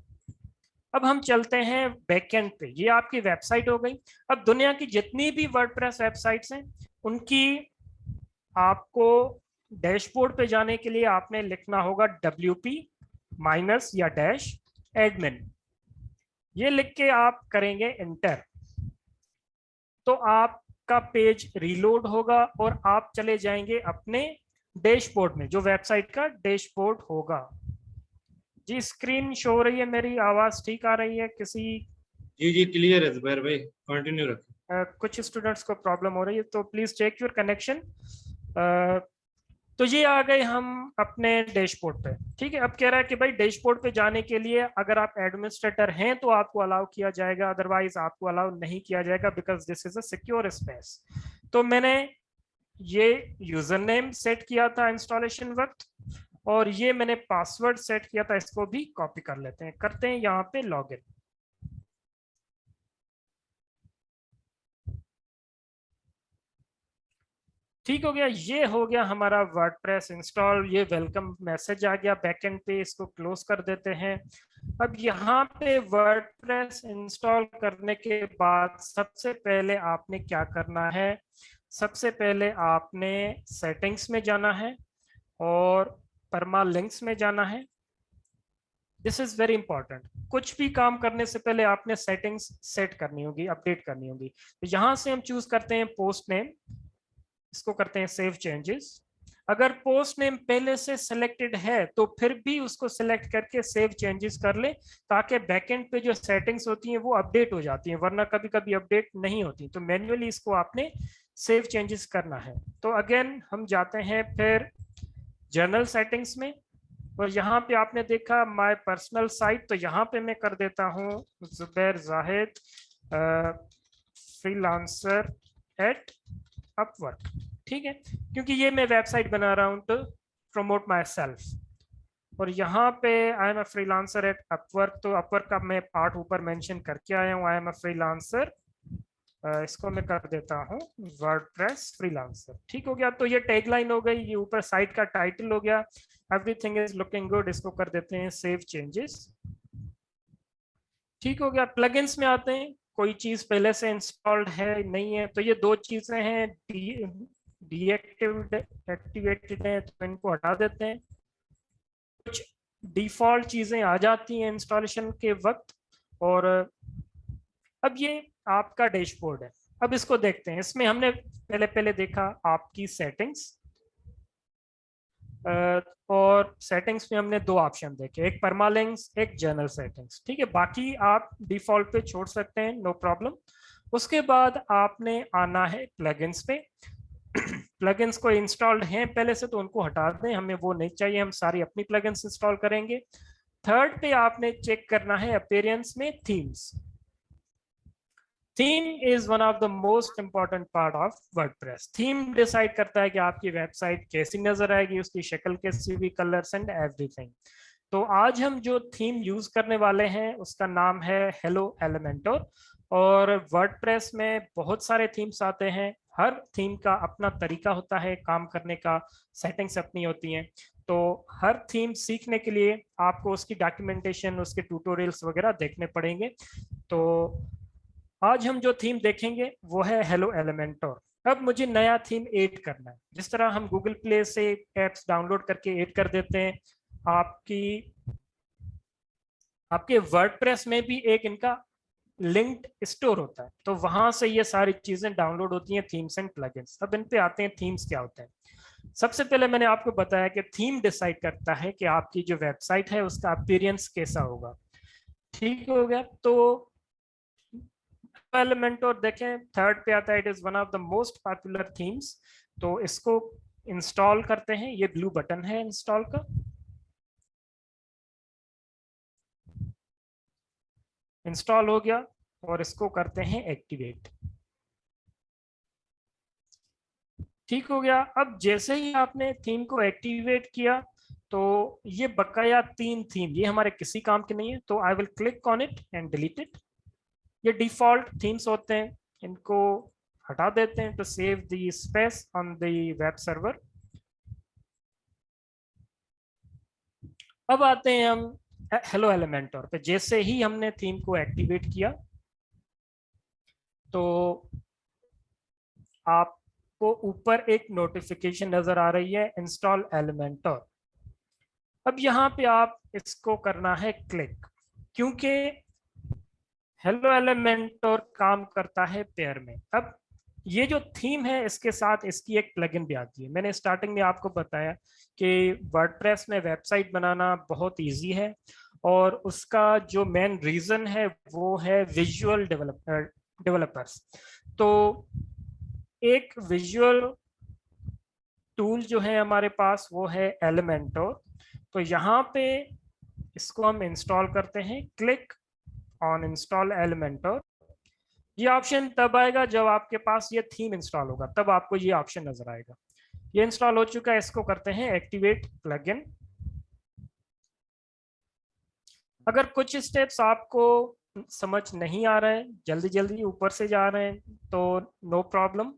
अब हम चलते हैं बैकएंड पे, ये आपकी वेबसाइट हो गई। अब दुनिया की जितनी भी वर्डप्रेस वेबसाइट्स हैं उनकी आपको डैशबोर्ड पे जाने के लिए आपने लिखना होगा WP माइनस या डैश एडमिन, ये लिख के आप करेंगे एंटर, तो आपका पेज रीलोड होगा और आप चले जाएंगे अपने डैशबोर्ड में, जो वेबसाइट का डैशबोर्ड होगा। जी स्क्रीन शो हो रही है, मेरी आवाज ठीक आ रही है? किसी जी जी क्लियर है जुबैर भाई, कंटिन्यू रखें। कुछ स्टूडेंट्स को प्रॉब्लम हो रही है तो प्लीज चेक योर कनेक्शन। तो ये आ गए हम अपने डैशबोर्ड पे। ठीक है, अब कह रहा है कि भाई डैशबोर्ड पे जाने के लिए अगर आप एडमिनिस्ट्रेटर हैं तो आपको अलाउ किया जाएगा, अदरवाइज आपको अलाउ नहीं किया जाएगा because this is a secure space. तो मैंने ये यूजर नेम सेट किया था इंस्टॉलेशन वक्त, और ये मैंने पासवर्ड सेट किया था, इसको भी कॉपी कर लेते हैं, करते हैं यहाँ पे लॉगिन। ठीक हो गया, ये हो गया हमारा वर्डप्रेस इंस्टॉल, ये वेलकम मैसेज आ गया बैकएंड पे, इसको क्लोज कर देते हैं। अब यहाँ पे वर्डप्रेस इंस्टॉल करने के बाद सबसे पहले आपने क्या करना है, सबसे पहले आपने सेटिंग्स में जाना है और परमालिंक्स में जाना है। दिस इज वेरी इंपॉर्टेंट, कुछ भी काम करने से पहले आपने सेटिंग्स सेट करनी होगी, अपडेट करनी होगी। तो यहाँ से हम चूज करते हैं पोस्ट नेम, इसको करते हैं सेव चेंजेस। अगर पोस्ट नेम पहले से सिलेक्टेड है तो फिर भी उसको सिलेक्ट करके सेव चेंजेस कर ले, ताकि बैकएंड पे जो सेटिंग्स होती हैं वो अपडेट हो जाती हैं, वरना कभी कभी अपडेट नहीं होती, तो मैन्युअली इसको आपने सेव चेंजेस करना है। तो अगेन हम जाते हैं फिर जनरल सेटिंग्स में, और यहाँ पे आपने देखा माय पर्सनल साइट, तो यहाँ पे मैं कर देता हूँ Zubair Zahid freelancer at Upwork. ठीक है, क्योंकि ये मैं वेबसाइट बना रहा हूँ टू प्रमोट माई सेल्फ। और यहाँ पे I am a freelancer at Upwork, तो अपवर्क का मैं पार्ट ऊपर मेंशन करके आया हूँ, आई एम अ फ्रीलांसर, इसको मैं कर देता हूँ वर्डप्रेस फ्रीलांसर। ठीक हो गया, तो ये टैगलाइन हो गई, ये ऊपर साइट का टाइटल हो गया, एवरीथिंग इज लुकिंग गुड, इसको कर देते हैं सेव चेंजेस। ठीक हो गया, प्लगइन्स में आते हैं, कोई चीज पहले से इंस्टॉल्ड है नहीं है, तो ये दो चीजें हैं, डीएक्टिवेटेड एक्टिवेटेड है तो इनको हटा देते हैं। कुछ डिफॉल्ट चीजें आ जाती हैं इंस्टॉलेशन के वक्त। और अब ये आपका डैशबोर्ड है, अब इसको देखते हैं। इसमें हमने पहले पहले देखा आपकी सेटिंग्स, और सेटिंग्स में हमने दो ऑप्शन देखे, एक परमालिंक्स एक जनरल सेटिंग्स। ठीक है, बाकी आप डिफॉल्ट पे छोड़ सकते हैं, नो प्रॉब्लम। उसके बाद आपने आना है प्लगइन्स पे। प्लगइन्स को इंस्टॉल्ड हैं पहले से तो उनको हटा दें, हमें वो नहीं चाहिए, हम सारी अपनी प्लगइन्स इंस्टॉल करेंगे। थर्ड पे आपने चेक करना है अपीयरेंस में themes. Theme is one of the most important part of WordPress. Theme decide करता है कि आपकी वेबसाइट कैसी नजर आएगी, उसकी शक्ल कैसी होगी, कलर्स एंड एवरीथिंग। तो आज हम जो थीम यूज करने वाले हैं उसका नाम है हेलो एलिमेंटोर। और वर्डप्रेस में बहुत सारे थीम्स आते हैं, हर थीम का अपना तरीका होता है काम करने का, सेटिंग्स अपनी होती हैं। तो हर थीम सीखने के लिए आपको उसकी डॉक्यूमेंटेशन, उसके ट्यूटोरियल्स वगैरह देखने पड़ेंगे। तो आज हम जो थीम देखेंगे वो है हेलो एलिमेंटोर। अब मुझे नया थीम ऐड करना है, जिस तरह हम गूगल प्ले से एप्स डाउनलोड करके ऐड कर देते हैं, आपके वर्डप्रेस में भी एक इनका लिंक्ड स्टोर होता है, तो वहां से ये सारी चीजें डाउनलोड होती हैं, थीम्स एंड प्लगइन्स। अब इन पे आते हैं, थीम्स क्या होते हैं। सबसे पहले मैंने आपको बताया कि थीम डिसाइड करता है कि आपकी जो वेबसाइट है उसका अपीयरेंस कैसा होगा। ठीक हो गया, तो एलिमेंट और देखें थर्ड पे आता है, it is one of the most popular themes. तो इसको इंस्टॉल करते हैं, ये ब्लू बटन है इंस्टॉल का, इंस्टॉल हो गया, और इसको करते हैं एक्टिवेट। ठीक हो गया, अब जैसे ही आपने थीम को एक्टिवेट किया तो ये बकाया 3 थीम ये हमारे किसी काम के नहीं है, तो I will click on it and delete it. ये डिफॉल्ट थीम्स होते हैं, इनको हटा देते हैं to save the space on the web server. अब आते हैं हम हेलो एलिमेंटर पे। जैसे ही हमने थीम को एक्टिवेट किया तो आपको ऊपर एक नोटिफिकेशन नजर आ रही है, इंस्टॉल एलिमेंटर। अब यहाँ पे आप इसको करना है क्लिक, क्योंकि हेलो एलिमेंटर काम करता है पेयर में। अब ये जो थीम है इसके साथ इसकी एक प्लगइन भी आती है। मैंने स्टार्टिंग में आपको बताया कि वर्डप्रेस में वेबसाइट बनाना बहुत इजी है, और उसका जो मेन रीजन है वो है विजुअल डेवलपर्स। तो एक विजुअल टूल जो है हमारे पास वो है एलिमेंटर। तो यहाँ पे इसको हम इंस्टॉल करते हैं, क्लिक ऑन इंस्टॉल एलिमेंटर। ये ऑप्शन तब आएगा जब आपके पास ये थीम इंस्टॉल होगा, तब आपको ये ऑप्शन नजर आएगा। ये इंस्टॉल हो चुका है, इसको करते हैं एक्टिवेट प्लगइन। अगर कुछ स्टेप्स आपको समझ नहीं आ रहे हैं, जल्दी जल्दी ऊपर से जा रहे हैं, तो नो प्रॉब्लम।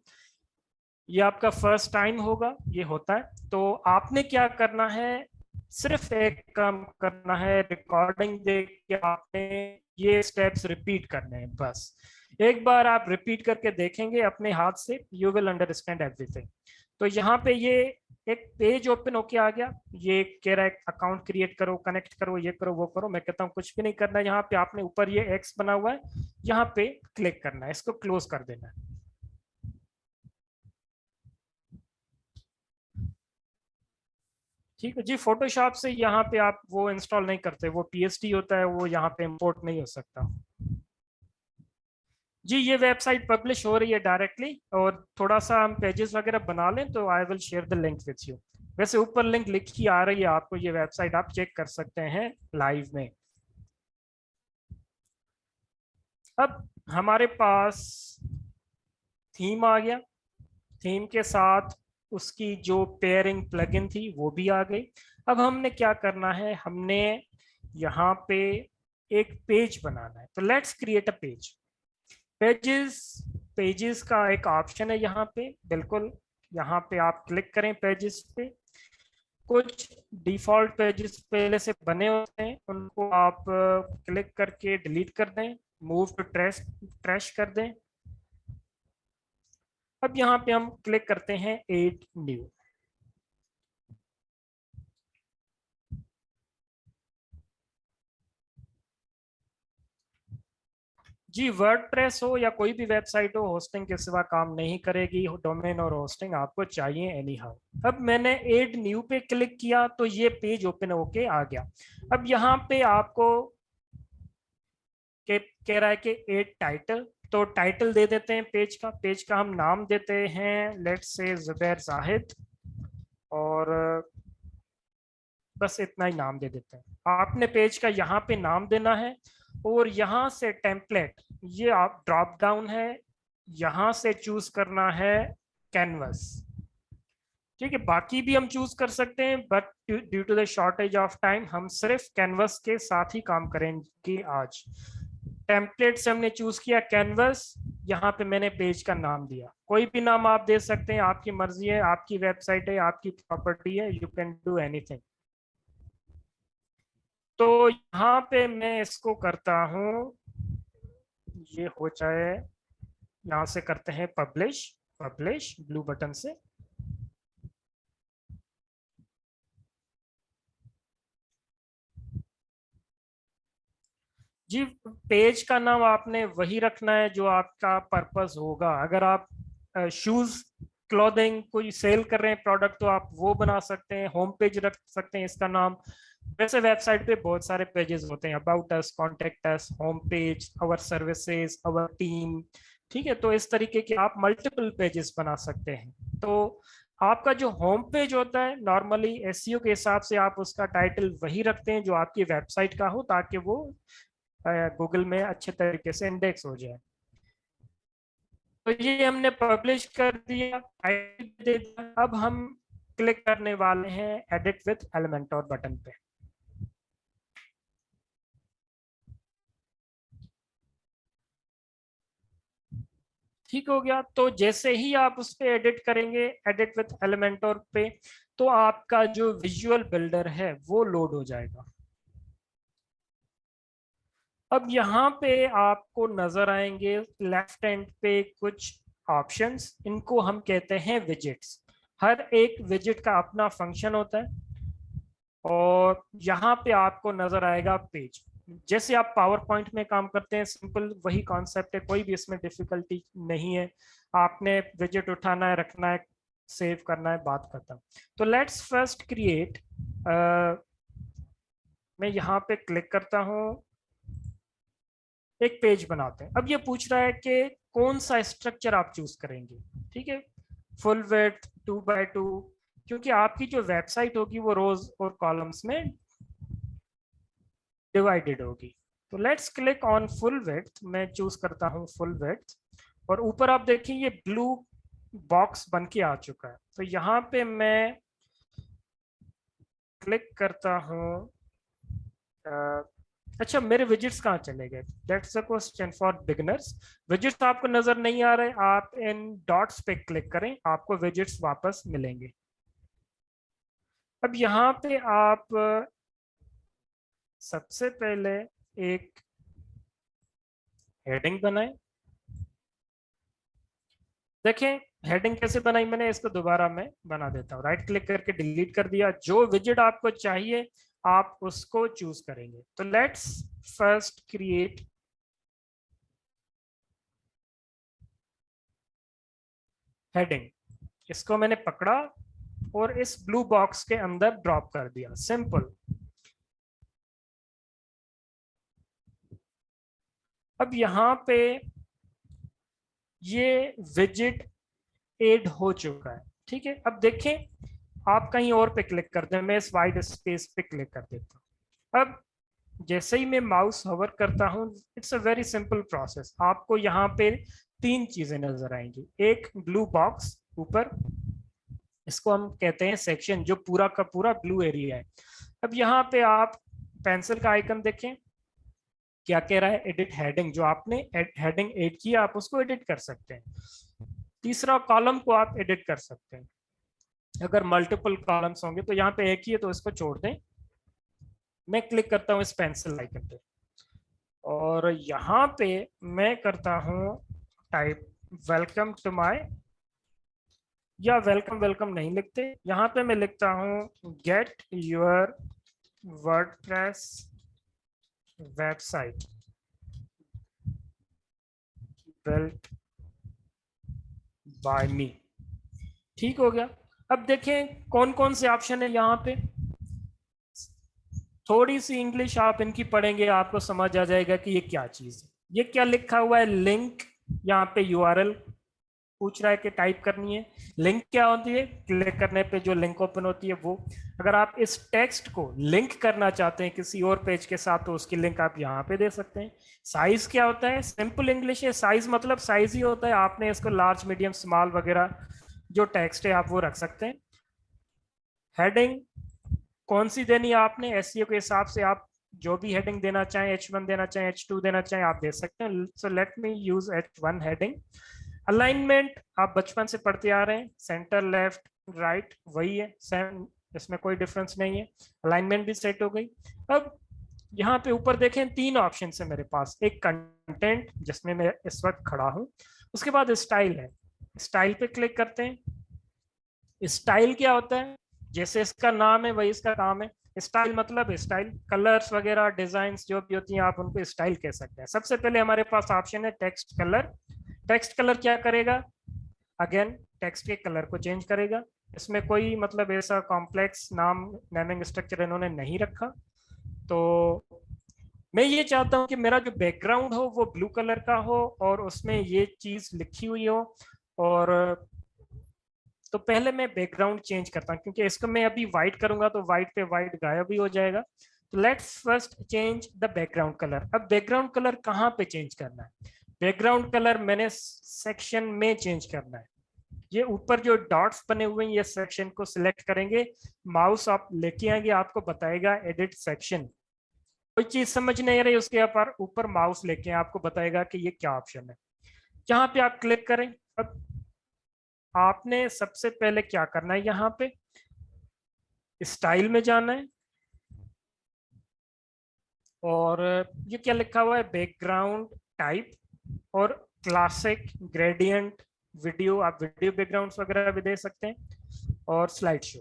ये आपका फर्स्ट टाइम होगा, ये होता है। तो आपने क्या करना है, सिर्फ एक काम करना है, रिकॉर्डिंग देख के आपने ये स्टेप्स रिपीट करने हैं बस। एक बार आप रिपीट करके देखेंगे अपने हाथ से, यू विल अंडरस्टैंड एवरीथिंग। तो यहाँ पे ये एक पेज ओपन होके आ गया, ये कह रहा है अकाउंट क्रिएट करो, कनेक्ट करो, ये करो वो करो। मैं कहता हूँ कुछ भी नहीं करना है। यहाँ पे आपने ऊपर ये एक्स बना हुआ है, यहाँ पे क्लिक करना है, इसको क्लोज कर देना है। ठीक है जी। फोटोशॉप से यहाँ पे आप वो इंस्टॉल नहीं करते, वो पीएसटी होता है, वो यहाँ पे इंपोर्ट नहीं हो सकता जी। ये वेबसाइट पब्लिश हो रही है डायरेक्टली, और थोड़ा सा हम पेजेस वगैरह बना लें तो I will share the link with you. वैसे ऊपर लिंक लिखी आ रही है आपको, ये वेबसाइट आप चेक कर सकते हैं लाइव में। अब हमारे पास थीम आ गया, थीम के साथ उसकी जो पेयरिंग प्लगइन थी वो भी आ गई। अब हमने क्या करना है, हमने यहाँ पे एक पेज बनाना है। तो let's create a page. Pages pages का एक ऑप्शन है यहाँ पे, बिल्कुल यहाँ पे आप क्लिक करें पेजेस पे। कुछ डिफॉल्ट पेजेस पहले से बने होते हैं, उनको आप क्लिक करके डिलीट कर दें, मूव टू ट्रैश ट्रैश कर दें। अब यहाँ पे हम क्लिक करते हैं एड न्यू। जी, वर्डप्रेस हो या कोई भी वेबसाइट हो, होस्टिंग के सिवा काम नहीं करेगी। डोमेन और होस्टिंग आपको चाहिए एनी हाउ। अब मैंने एड न्यू पे क्लिक किया तो ये पेज ओपन होके आ गया। अब यहाँ पे आपको कह रहा है कि एड टाइटल, तो टाइटल दे देते हैं पेज का। पेज का हम नाम देते हैं लेट्स से जुबैर जाहिद, और बस इतना ही नाम दे देते हैं। आपने पेज का यहाँ पे नाम देना है, और यहाँ से टेम्पलेट, ये आप ड्रॉप डाउन है, यहाँ से चूज करना है कैनवस। ठीक है, बाकी भी हम चूज कर सकते हैं, but due to the shortage of time हम सिर्फ कैनवस के साथ ही काम करेंगे आज। टेम्पलेट से हमने चूज किया कैनवस, यहाँ पे मैंने पेज का नाम दिया। कोई भी नाम आप दे सकते हैं, आपकी मर्जी है, आपकी वेबसाइट है, आपकी प्रॉपर्टी है, यू कैन डू एनीथिंग। तो यहाँ पे मैं इसको करता हूँ, ये हो जाए, यहाँ से करते हैं पब्लिश। पब्लिश ब्लू बटन से। जी, पेज का नाम आपने वही रखना है जो आपका पर्पस होगा। अगर आप शूज क्लोथिंग कोई सेल कर रहे हैं प्रोडक्ट, तो आप वो बना सकते हैं, होम पेज रख सकते हैं इसका नाम। वैसे वेबसाइट पे बहुत सारे पेजेस होते हैं, about us, contact us, home page, our services, our team. ठीक है, तो इस तरीके के आप मल्टीपल पेजेस बना सकते हैं। तो आपका जो होम पेज होता है नॉर्मली एसईओ के हिसाब से आप उसका टाइटल वही रखते हैं जो आपकी वेबसाइट का हो, ताकि वो गूगल में अच्छे तरीके से इंडेक्स हो जाए। तो ये हमने पब्लिश कर दिया, दे दिया। अब हम क्लिक करने वाले हैं एडिट विथ एलिमेंटोर बटन पे। ठीक हो गया। तो जैसे ही आप उस पे एडिट करेंगे एडिट विथ एलिमेंटोर पे, तो आपका जो विजुअल बिल्डर है वो लोड हो जाएगा। अब यहाँ पे आपको नजर आएंगे लेफ्ट हैंड पे कुछ ऑप्शंस, इनको हम कहते हैं विजेट्स। हर एक विजेट का अपना फंक्शन होता है और यहाँ पे आपको नजर आएगा पेज। जैसे आप पावर पॉइंट में काम करते हैं, सिंपल वही कॉन्सेप्ट है, कोई भी इसमें डिफिकल्टी नहीं है। आपने विजेट उठाना है, रखना है, सेव करना है, बात खत्म। तो लेट्स फर्स्ट क्रिएट, मैं यहाँ पे क्लिक करता हूँ, एक पेज बनाते हैं। अब ये पूछ रहा है कि कौन सा स्ट्रक्चर आप चूज करेंगे। ठीक है, फुल विड्थ 2x2, क्योंकि आपकी जो वेबसाइट होगी वो रोज और कॉलम्स में डिवाइडेड होगी। तो let's click on full width, मैं चूज करता हूँ फुल विड्थ, और ऊपर आप देखिए ये ब्लू बॉक्स बन के आ चुका है। तो यहाँ पे मैं क्लिक करता हूँ, अच्छा मेरे विजिट्स कहाँ चले गए, that's a question for beginners. Visits आपको नजर नहीं आ रहे, आप इन डॉट्स पे क्लिक करें, आपको विजिट्स वापस मिलेंगे। अब यहाँ पे आप सबसे पहले एक हेडिंग बनाएं। देखें हेडिंग कैसे बनाई मैंने, इसको दोबारा मैं बना देता हूँ। राइट क्लिक करके डिलीट कर दिया। जो विजिट आपको चाहिए आप उसको चूज करेंगे। तो लेट्स फर्स्ट क्रिएट हेडिंग। इसको मैंने पकड़ा और इस ब्लू बॉक्स के अंदर ड्रॉप कर दिया, सिंपल। अब यहाँ पे ये विजिट एड हो चुका है। ठीक है, अब देखें आप कहीं और पे क्लिक करते हैं, मैं इस वाइट स्पेस पे क्लिक कर देता हूँ। अब जैसे ही मैं माउस होवर करता हूँ, it's a very simple process. आपको यहाँ पे तीन चीजें नजर आएंगी। एक ब्लू बॉक्स ऊपर, इसको हम कहते हैं सेक्शन, जो पूरा का पूरा ब्लू एरिया है। अब यहाँ पे आप पेंसिल का आइकन देखें, क्या कह रहा है, एडिट हेडिंग। जो आपने हेडिंग एड किया आप उसको एडिट कर सकते हैं। तीसरा कॉलम को आप एडिट कर सकते हैं। अगर मल्टीपल कॉलम्स होंगे तो यहाँ पे एक ही है तो इसको छोड़ दें। मैं क्लिक करता हूँ इस पेंसिल आइकन पे और यहाँ पे मैं करता हूँ टाइप वेलकम टू माय, या वेलकम वेलकम नहीं लिखते, यहाँ पे मैं लिखता हूँ get your WordPress website built by me. ठीक हो गया। अब देखें कौन कौन से ऑप्शन है यहाँ पे। थोड़ी सी इंग्लिश आप इनकी पढ़ेंगे आपको समझ आ जाएगा कि ये क्या चीज है। ये क्या लिखा हुआ है, लिंक। यहाँ पे यूआरएल पूछ रहा है कि टाइप करनी है। लिंक क्या होती है, क्लिक करने पे जो लिंक ओपन होती है वो। अगर आप इस टेक्स्ट को लिंक करना चाहते हैं किसी और पेज के साथ तो उसकी लिंक आप यहाँ पे दे सकते हैं। साइज क्या होता है, सिंपल इंग्लिश है, साइज मतलब साइज ही होता है। आपने इसको लार्ज मीडियम स्मॉल वगैरह जो टेक्स्ट है आप वो रख सकते हैं। हेडिंग कौन सी देनी है आपने, एसईओ के हिसाब से आप जो भी हेडिंग देना चाहें, H1 देना चाहें, H2 देना चाहें, आप दे सकते हैं। So let me use H1 heading. Alignment आप बचपन से पढ़ते आ रहे हैं, सेंटर लेफ्ट राइट वही है, सेम, इसमें कोई डिफरेंस नहीं है। अलाइनमेंट भी सेट हो गई। अब यहाँ पे ऊपर देखें तीन ऑप्शन है मेरे पास। एक कंटेंट जिसमें मैं इस वक्त खड़ा हूँ, उसके बाद स्टाइल है। स्टाइल पे क्लिक करते हैं। स्टाइल क्या होता है, जैसे इसका नाम है वही इसका काम है। स्टाइल मतलब स्टाइल, कलर्स वगैरह डिजाइन जो भी होती हैं आप उनको स्टाइल कह सकते हैं। सबसे पहले हमारे पास ऑप्शन है टेक्स्ट कलर। टेक्स्ट कलर क्या करेगा, अगेन टेक्स्ट के कलर को चेंज करेगा। इसमें कोई मतलब ऐसा कॉम्प्लेक्स नाम नेमिंग स्ट्रक्चर इन्होंने नहीं रखा। तो मैं ये चाहता हूं कि मेरा जो बैकग्राउंड हो वो ब्लू कलर का हो और उसमें ये चीज लिखी हुई हो। और तो पहले मैं बैकग्राउंड चेंज करता हूँ, क्योंकि इसको मैं अभी व्हाइट करूंगा तो व्हाइट पे व्हाइट गायब भी हो जाएगा। तो let's first change the background colour. अब बैकग्राउंड कलर कहाँ पे चेंज करना है, बैकग्राउंड कलर मैंने सेक्शन में चेंज करना है। ये ऊपर जो डॉट्स बने हुए हैं ये सेक्शन को सिलेक्ट करेंगे, माउस आप लेके आएंगे, आपको बताएगा एडिट सेक्शन। कोई चीज समझ नहीं रही उसके ऊपर माउस लेके आपको बताएगा कि ये क्या ऑप्शन है। यहाँ पे आप क्लिक करें। अब आपने सबसे पहले क्या करना है, यहाँ पे स्टाइल में जाना है और ये क्या लिखा हुआ है, बैकग्राउंड टाइप और क्लासिक, ग्रेडियंट, वीडियो, आप वीडियो बैकग्राउंड्स वगैरह भी दे सकते हैं, और स्लाइड शो।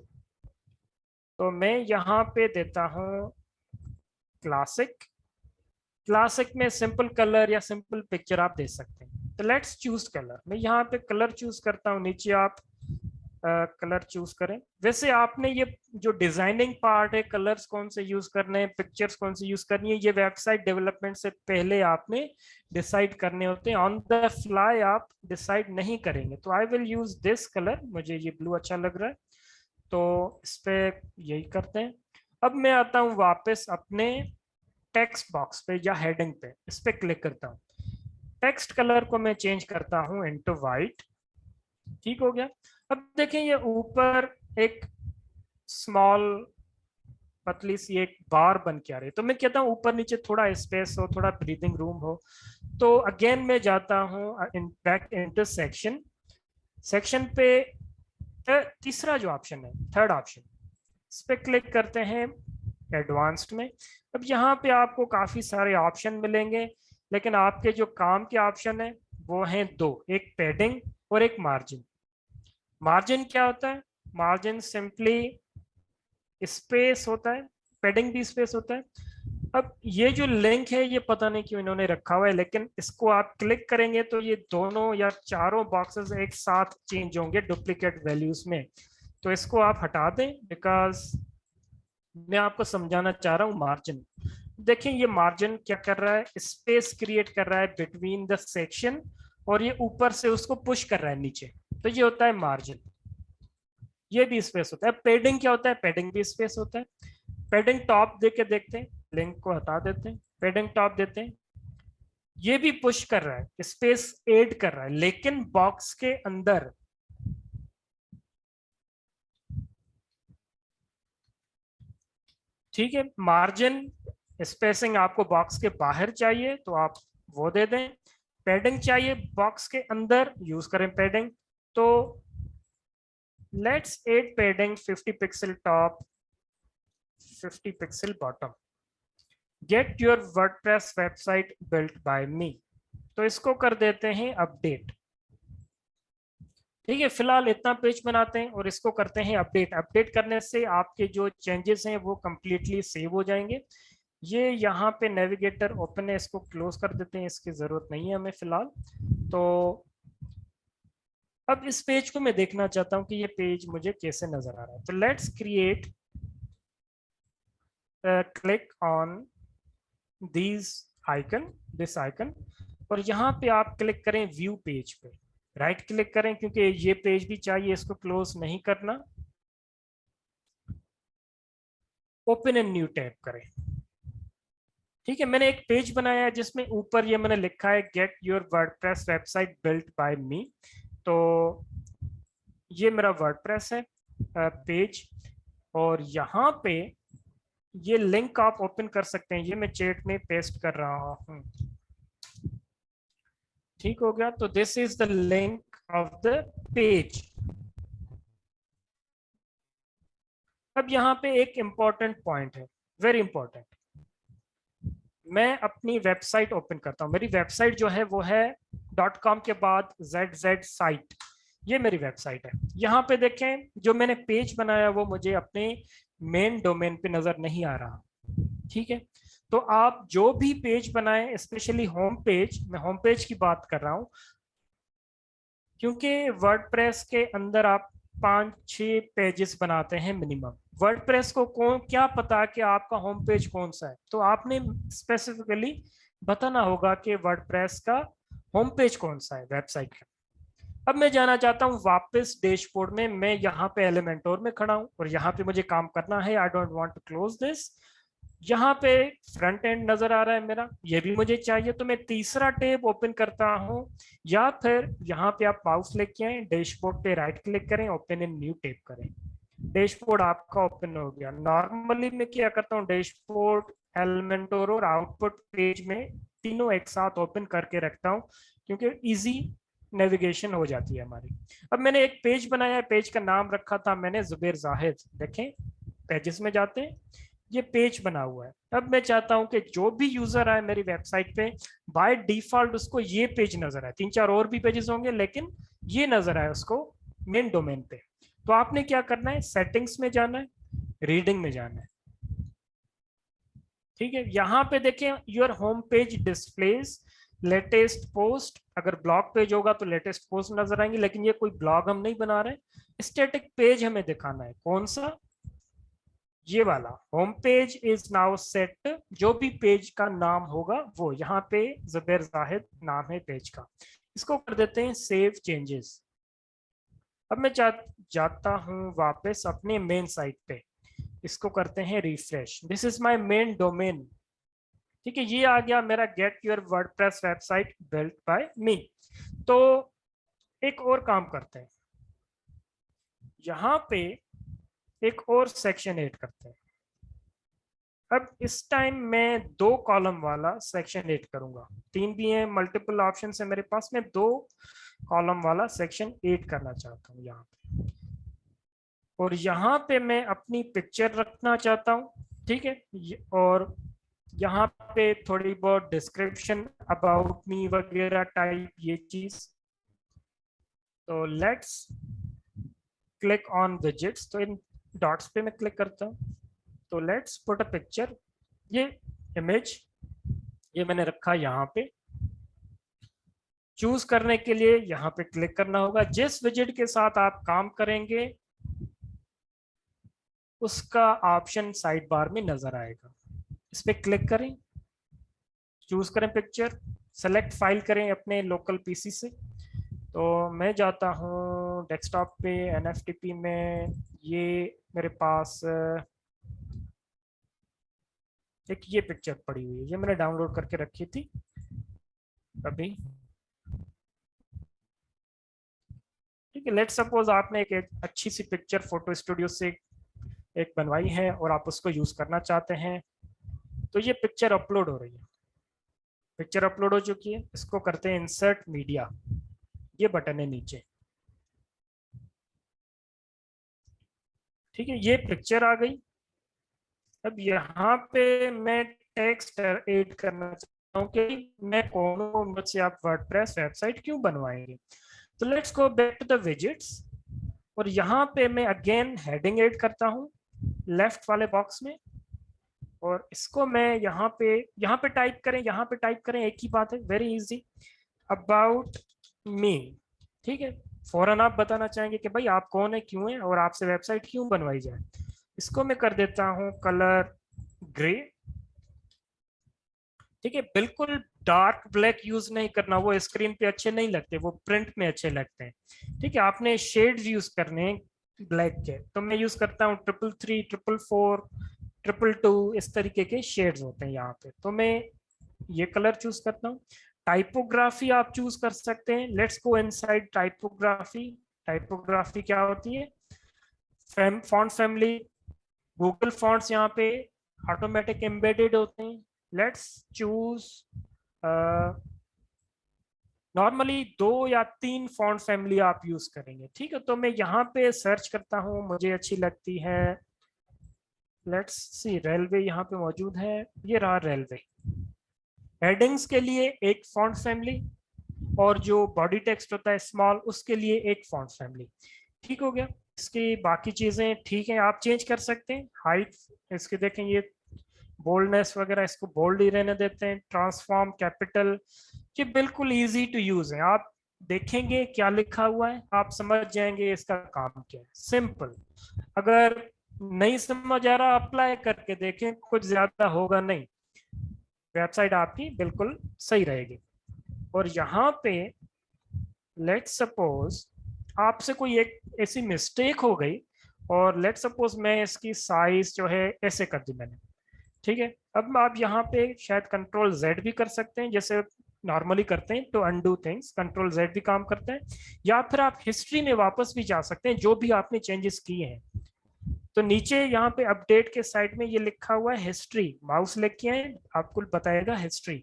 तो मैं यहाँ पे देता हूँ क्लासिक। क्लासिक में सिंपल कलर या सिंपल पिक्चर आप दे सकते हैं। तो लेट्स चूज कलर। मैं यहाँ पे कलर चूज करता हूँ, नीचे आप कलर चूज करें। वैसे आपने ये जो डिजाइनिंग पार्ट है, कलर्स कौन से यूज करने हैं, पिक्चर्स कौन सी यूज करनी है, ये वेबसाइट डेवलपमेंट से पहले आपने डिसाइड करने होते हैं। ऑन द फ्लाई आप डिसाइड नहीं करेंगे। तो I will use this colour, मुझे ये ब्लू अच्छा लग रहा है, तो इस पे यही करते हैं। अब मैं आता हूँ वापस अपने टेक्स्ट बॉक्स पे या हेडिंग पे, इस पे क्लिक करता हूँ। टेक्स्ट कलर को मैं चेंज करता हूँ इनटू वाइट। ठीक हो गया। अब देखें ये ऊपर एक स्मॉल पतली सी एक बार बन के आ रही है, तो मैं कहता हूँ ऊपर नीचे थोड़ा स्पेस हो, थोड़ा ब्रीदिंग रूम हो। तो अगेन मैं जाता हूँ बैक इनटू सेक्शन। सेक्शन पे तीसरा जो ऑप्शन है, थर्ड ऑप्शन, इस पे क्लिक करते हैं एडवांस्ड में। अब यहाँ पे आपको काफी सारे ऑप्शन मिलेंगे, लेकिन आपके जो काम के ऑप्शन है वो हैं दो, एक पैडिंग और एक मार्जिन। मार्जिन क्या होता है? मार्जिन सिंपली स्पेस होता है, पैडिंग भी स्पेस होता है। अब ये जो लिंक है ये पता नहीं क्यों इन्होंने रखा हुआ है, लेकिन इसको आप क्लिक करेंगे तो ये दोनों या चारों बॉक्सेस एक साथ चेंज होंगे डुप्लीकेट वैल्यूज में। तो इसको आप हटा दें, बिकॉज मैं आपको समझाना चाह रहा हूँ मार्जिन। देखिए ये मार्जिन क्या कर रहा है, स्पेस क्रिएट कर रहा है बिटवीन द सेक्शन, और ये ऊपर से उसको पुश कर रहा है नीचे, तो ये होता है मार्जिन। ये भी स्पेस होता है। पेडिंग क्या होता है? पेडिंग भी स्पेस होता है। पेडिंग टॉप दे के देखते हैं, लिंक को हटा देते हैं, पेडिंग टॉप देते हैं, ये भी पुश कर रहा है, स्पेस ऐड कर रहा है, लेकिन बॉक्स के अंदर। ठीक है, मार्जिन स्पेसिंग आपको बॉक्स के बाहर चाहिए तो आप वो दे दें, पैडिंग चाहिए बॉक्स के अंदर, यूज करें पैडिंग। तो let's add padding 50 pixel top, 50 pixel bottom, get your WordPress website built by me. तो इसको कर देते हैं अपडेट। ठीक है, फिलहाल इतना पेज बनाते हैं और इसको करते हैं अपडेट। अपडेट करने से आपके जो चेंजेस हैं वो कंप्लीटली सेव हो जाएंगे। ये यहाँ पे नेविगेटर ओपन है, इसको क्लोज कर देते हैं, इसकी जरूरत नहीं है हमें फिलहाल। तो अब इस पेज को मैं देखना चाहता हूँ कि ये पेज मुझे कैसे नजर आ रहा है। तो let's create, click on this icon, और यहाँ पे आप क्लिक करें व्यू पेज पे, राइट क्लिक करें, क्योंकि ये पेज भी चाहिए, इसको क्लोज नहीं करना। ओपन इन न्यू टैब करें। ठीक है, मैंने एक पेज बनाया है जिसमें ऊपर ये मैंने लिखा है get your WordPress website built by me. तो ये मेरा वर्डप्रेस है पेज, और यहाँ पे ये लिंक आप ओपन कर सकते हैं, ये मैं चैट में पेस्ट कर रहा हूँ। ठीक हो गया। तो this is the link of the page. अब यहाँ पे एक इंपॉर्टेंट पॉइंट है, वेरी इंपॉर्टेंट। मैं अपनी वेबसाइट ओपन करता हूँ, मेरी वेबसाइट जो है वो है .com के बाद ZZ साइट, ये मेरी वेबसाइट है। यहाँ पे देखें जो मैंने पेज बनाया वो मुझे अपने मेन डोमेन पे नजर नहीं आ रहा। ठीक है, तो आप जो भी पेज बनाएं, स्पेशली होम पेज, मैं होम पेज की बात कर रहा हूं, क्योंकि वर्डप्रेस के अंदर आप 5-6 पेजेस बनाते हैं मिनिमम। वर्डप्रेस को कौन क्या पता कि आपका होम पेज कौन सा है, तो आपने स्पेसिफिकली बताना होगा कि वर्डप्रेस का होम पेज कौन सा है वेबसाइट का। अब मैं जाना चाहता हूँ वापस डैशबोर्ड में, मैं यहाँ पे एलिमेंटोर में खड़ा हूँ और यहाँ पे मुझे काम करना है। I don't want to close this, यहाँ पे फ्रंट एंड नजर आ रहा है मेरा, ये भी मुझे चाहिए, तो मैं तीसरा टैब ओपन करता हूँ, या फिर यहाँ पे आप माउस लेके आए, डैशबोर्ड पे राइट क्लिक करें, ओपन इन न्यू टैब करें, डैशबोर्ड आपका ओपन हो गया। नॉर्मली मैं क्या करता हूँ, डैशबोर्ड, एलिमेंटोर और आउटपुट पेज में तीनों एक साथ ओपन करके रखता हूँ, क्योंकि इजी नेविगेशन हो जाती है हमारी। अब मैंने एक पेज बनाया है, पेज का नाम रखा था मैंने जुबैर जाहिद, देखें पेजेस में जाते हैं, ये पेज बना हुआ है। अब मैं चाहता हूं कि जो भी यूजर आए मेरी वेबसाइट पे, बाय डिफॉल्ट उसको ये पेज नजर आए, 3-4 और भी पेजेस होंगे लेकिन ये नजर आए उसको मेन डोमेन पे। तो आपने क्या करना है, सेटिंग्स में जाना है, रीडिंग में जाना है, ठीक है। यहाँ पे देखें, your home page displays latest post, अगर ब्लॉग पेज होगा तो लेटेस्ट पोस्ट नजर आएंगे, लेकिन ये कोई ब्लॉग हम नहीं बना रहे। स्टैटिक पेज हमें दिखाना है, कौन सा, ये वाला। Home page is now set, जो भी पेज का नाम होगा वो, यहाँ पे जुबैर जाहिद नाम है पेज का, इसको कर देते हैं सेव चेंजेस। अब मैं जाता हूँ वापस अपने मेन साइट पे, इसको करते हैं refresh, this is my main domain, ठीक है, ये आ गया मेरा get your WordPress website built by me. तो एक और काम करते हैं, यहाँ पे एक और सेक्शन ऐड करते हैं। अब इस टाइम मैं 2 कॉलम वाला सेक्शन ऐड करूंगा, 3 भी है, मल्टीपल ऑप्शन है मेरे पास में, 2 कॉलम वाला सेक्शन ऐड करना चाहता हूँ यहाँ पे। और यहाँ पे मैं अपनी पिक्चर रखना चाहता हूँ, ठीक है, और यहाँ पे थोड़ी बहुत डिस्क्रिप्शन अबाउट मी वगैरह टाइप ये चीज। तो लेट्स क्लिक ऑन विजेट्स, तो इन डॉट्स पे मैं क्लिक करता हूँ, तो लेट्स पुट अ पिक्चर, ये इमेज ये मैंने रखा यहाँ पे। चूज करने के लिए यहाँ पे क्लिक करना होगा, जिस विजेट के साथ आप काम करेंगे उसका ऑप्शन साइड बार में नजर आएगा, इस पे क्लिक करें, चूज करें पिक्चर, सेलेक्ट फाइल करें अपने लोकल पीसी से। तो मैं जाता हूँ डेस्कटॉप पे, एनएफटीपी में, ये मेरे पास एक ये पिक्चर पड़ी हुई है, ये मैंने डाउनलोड करके रखी थी अभी, ठीक है। लेट्स सपोज आपने एक अच्छी सी पिक्चर फोटो स्टूडियो से एक बनवाई है और आप उसको यूज करना चाहते हैं, तो ये पिक्चर अपलोड हो रही है, पिक्चर अपलोड हो चुकी है, इसको करते हैं इंसर्ट मीडिया, ये बटन है नीचे, ठीक है, ये पिक्चर आ गई। अब यहाँ पे मैं टेक्स्ट ऐड करना चाहता हूँ कि मैं कौन हूँ, मुझसे आप वर्डप्रेस वेबसाइट क्यों बनवाएंगे। तो let's go back to the widgets, और यहाँ पे मैं अगेन हेडिंग ऐड करता हूँ लेफ्ट वाले बॉक्स में, और इसको मैं यहाँ पे टाइप करें, यहाँ पे टाइप करें, एक ही बात है, वेरी इजी, अबाउट मी, ठीक है। फौरन आप बताना चाहेंगे कि भाई आप कौन है, क्यों है, और आपसे वेबसाइट क्यों बनवाई जाए। इसको मैं कर देता हूँ कलर ग्रे, ठीक है, बिल्कुल डार्क ब्लैक यूज नहीं करना, वो स्क्रीन पे अच्छे नहीं लगते, वो प्रिंट में अच्छे लगते हैं, ठीक है। आपने शेड्स यूज करने हैं ब्लैक के, तो मैं यूज करता हूँ 333, 444, 222, इस तरीके के शेड्स होते हैं यहाँ पे, तो मैं ये कलर चूज करता हूँ। टाइपोग्राफी आप चूज कर सकते हैं, let's go inside typography. Typography क्या होती है, फॉन्ट फैमिली, गूगल फॉन्ट्स यहाँ पे ऑटोमेटिक एम्बेडेड होते हैं, लेट्स चूज नॉर्मली 2 या 3 फॉन्ट फैमिली आप यूज करेंगे, ठीक है। तो मैं यहाँ पे सर्च करता हूँ, मुझे अच्छी लगती है, लेट्स सी रेलवे, यहाँ पे मौजूद है, ये रहा रेलवे। हेडिंग्स के लिए एक फॉन्ट फैमिली, और जो बॉडी टेक्स्ट होता है स्मॉल, उसके लिए एक फॉन्ट फैमिली, ठीक हो गया। इसकी बाकी चीजें ठीक है, आप चेंज कर सकते हैं, हाइट इसके देखें, ये बोल्डनेस वगैरह इसको बोल्ड ही रहने देते हैं, ट्रांसफॉर्म कैपिटल, ये बिल्कुल इजी टू यूज है, आप देखेंगे क्या लिखा हुआ है आप समझ जाएंगे इसका काम क्या है, सिंपल। अगर नहीं समझ आ रहा अप्लाई करके देखें, कुछ ज्यादा होगा नहीं, वेबसाइट आपकी बिल्कुल सही रहेगी। और यहाँ पे लेट्स सपोज आपसे कोई एक ऐसी मिस्टेक हो गई, और लेट्स सपोज मैं इसकी साइज जो है ऐसे कर दी मैंने, ठीक है, अब आप यहाँ पे शायद कंट्रोल जेड भी कर सकते हैं जैसे नॉर्मली करते हैं, to undo things control Z भी काम करता है, या फिर आप हिस्ट्री में वापस भी जा सकते हैं जो भी आपने चेंजेस किए हैं। तो नीचे यहाँ पे अपडेट के साइड में ये लिखा हुआ है हिस्ट्री, माउस लेके आए आपको बताएगा हिस्ट्री।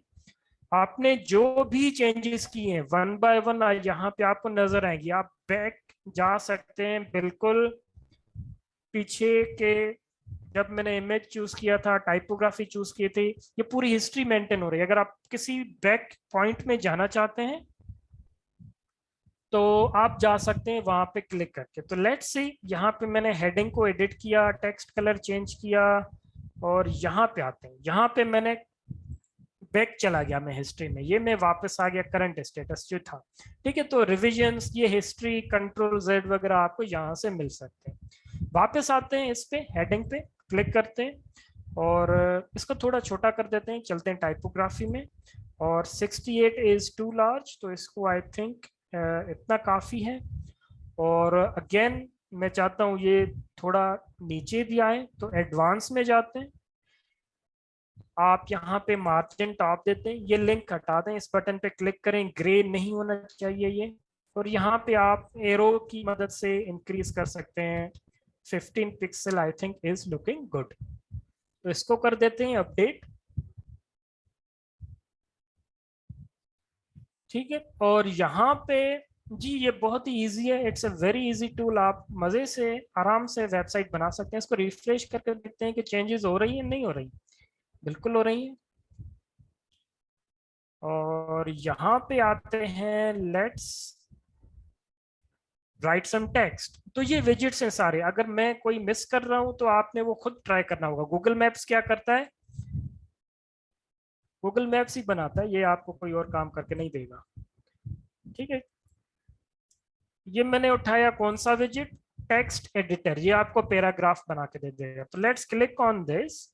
आपने जो भी चेंजेस किए हैं वन बाय वन यहाँ पे आपको नजर आएंगी। आप बैक जा सकते हैं बिल्कुल पीछे के, जब मैंने इमेज चूज किया था, टाइपोग्राफी चूज की थी, ये पूरी हिस्ट्री मेंटेन हो रही है। अगर आप किसी बैक पॉइंट में जाना चाहते हैं तो आप जा सकते हैं वहां पे क्लिक करके। तो लेट्स सी, यहाँ पे मैंने हेडिंग को एडिट किया, टेक्स्ट कलर चेंज किया, और यहाँ पे आते हैं, यहाँ पे मैंने बैक चला गया मैं हिस्ट्री में, ये मैं वापस आ गया करंट स्टेटस जो था। ठीक है, तो रिविजन्स, ये हिस्ट्री, कंट्रोल जेड वगैरह आपको यहाँ से मिल सकते हैं। वापस आते हैं इस पे, हेडिंग पे क्लिक करते हैं और इसको थोड़ा छोटा कर देते हैं, चलते हैं टाइपोग्राफी में, और 68 इज टू लार्ज, तो इसको आई थिंक इतना काफी है। और अगेन मैं चाहता हूँ ये थोड़ा नीचे भी आए, तो एडवांस में जाते हैं, आप यहाँ पे मार्जिन टॉप देते हैं, ये लिंक हटा दें, इस बटन पे क्लिक करें, ग्रे नहीं होना चाहिए ये, और यहाँ पे आप एरो की मदद से इंक्रीज कर सकते हैं। 15 pixel I think is looking good, तो इसको कर देते हैं अपडेट। ठीक है, और यहाँ पे जी ये बहुत ही इजी है, it's a very easy tool, आप मजे से आराम से वेबसाइट बना सकते हैं। इसको रिफ्रेश करके देखते हैं कि चेंजेस हो रही है नहीं हो रही, बिल्कुल हो रही है। और यहाँ पे आते हैं, लेट्स राइट सम टेक्स्ट। तो ये विजिट्स हैं सारे, अगर मैं कोई मिस कर रहा हूं तो आपने वो खुद ट्राई करना होगा। गूगल मैप्स क्या करता है, गूगल मैप्स ही बनाता है, ये आपको कोई और काम करके नहीं देगा। ठीक है, ये मैंने उठाया कौन सा विजिट, टेक्स्ट एडिटर, ये आपको पैराग्राफ बना के दे देगा। तो लेट्स क्लिक ऑन दिस,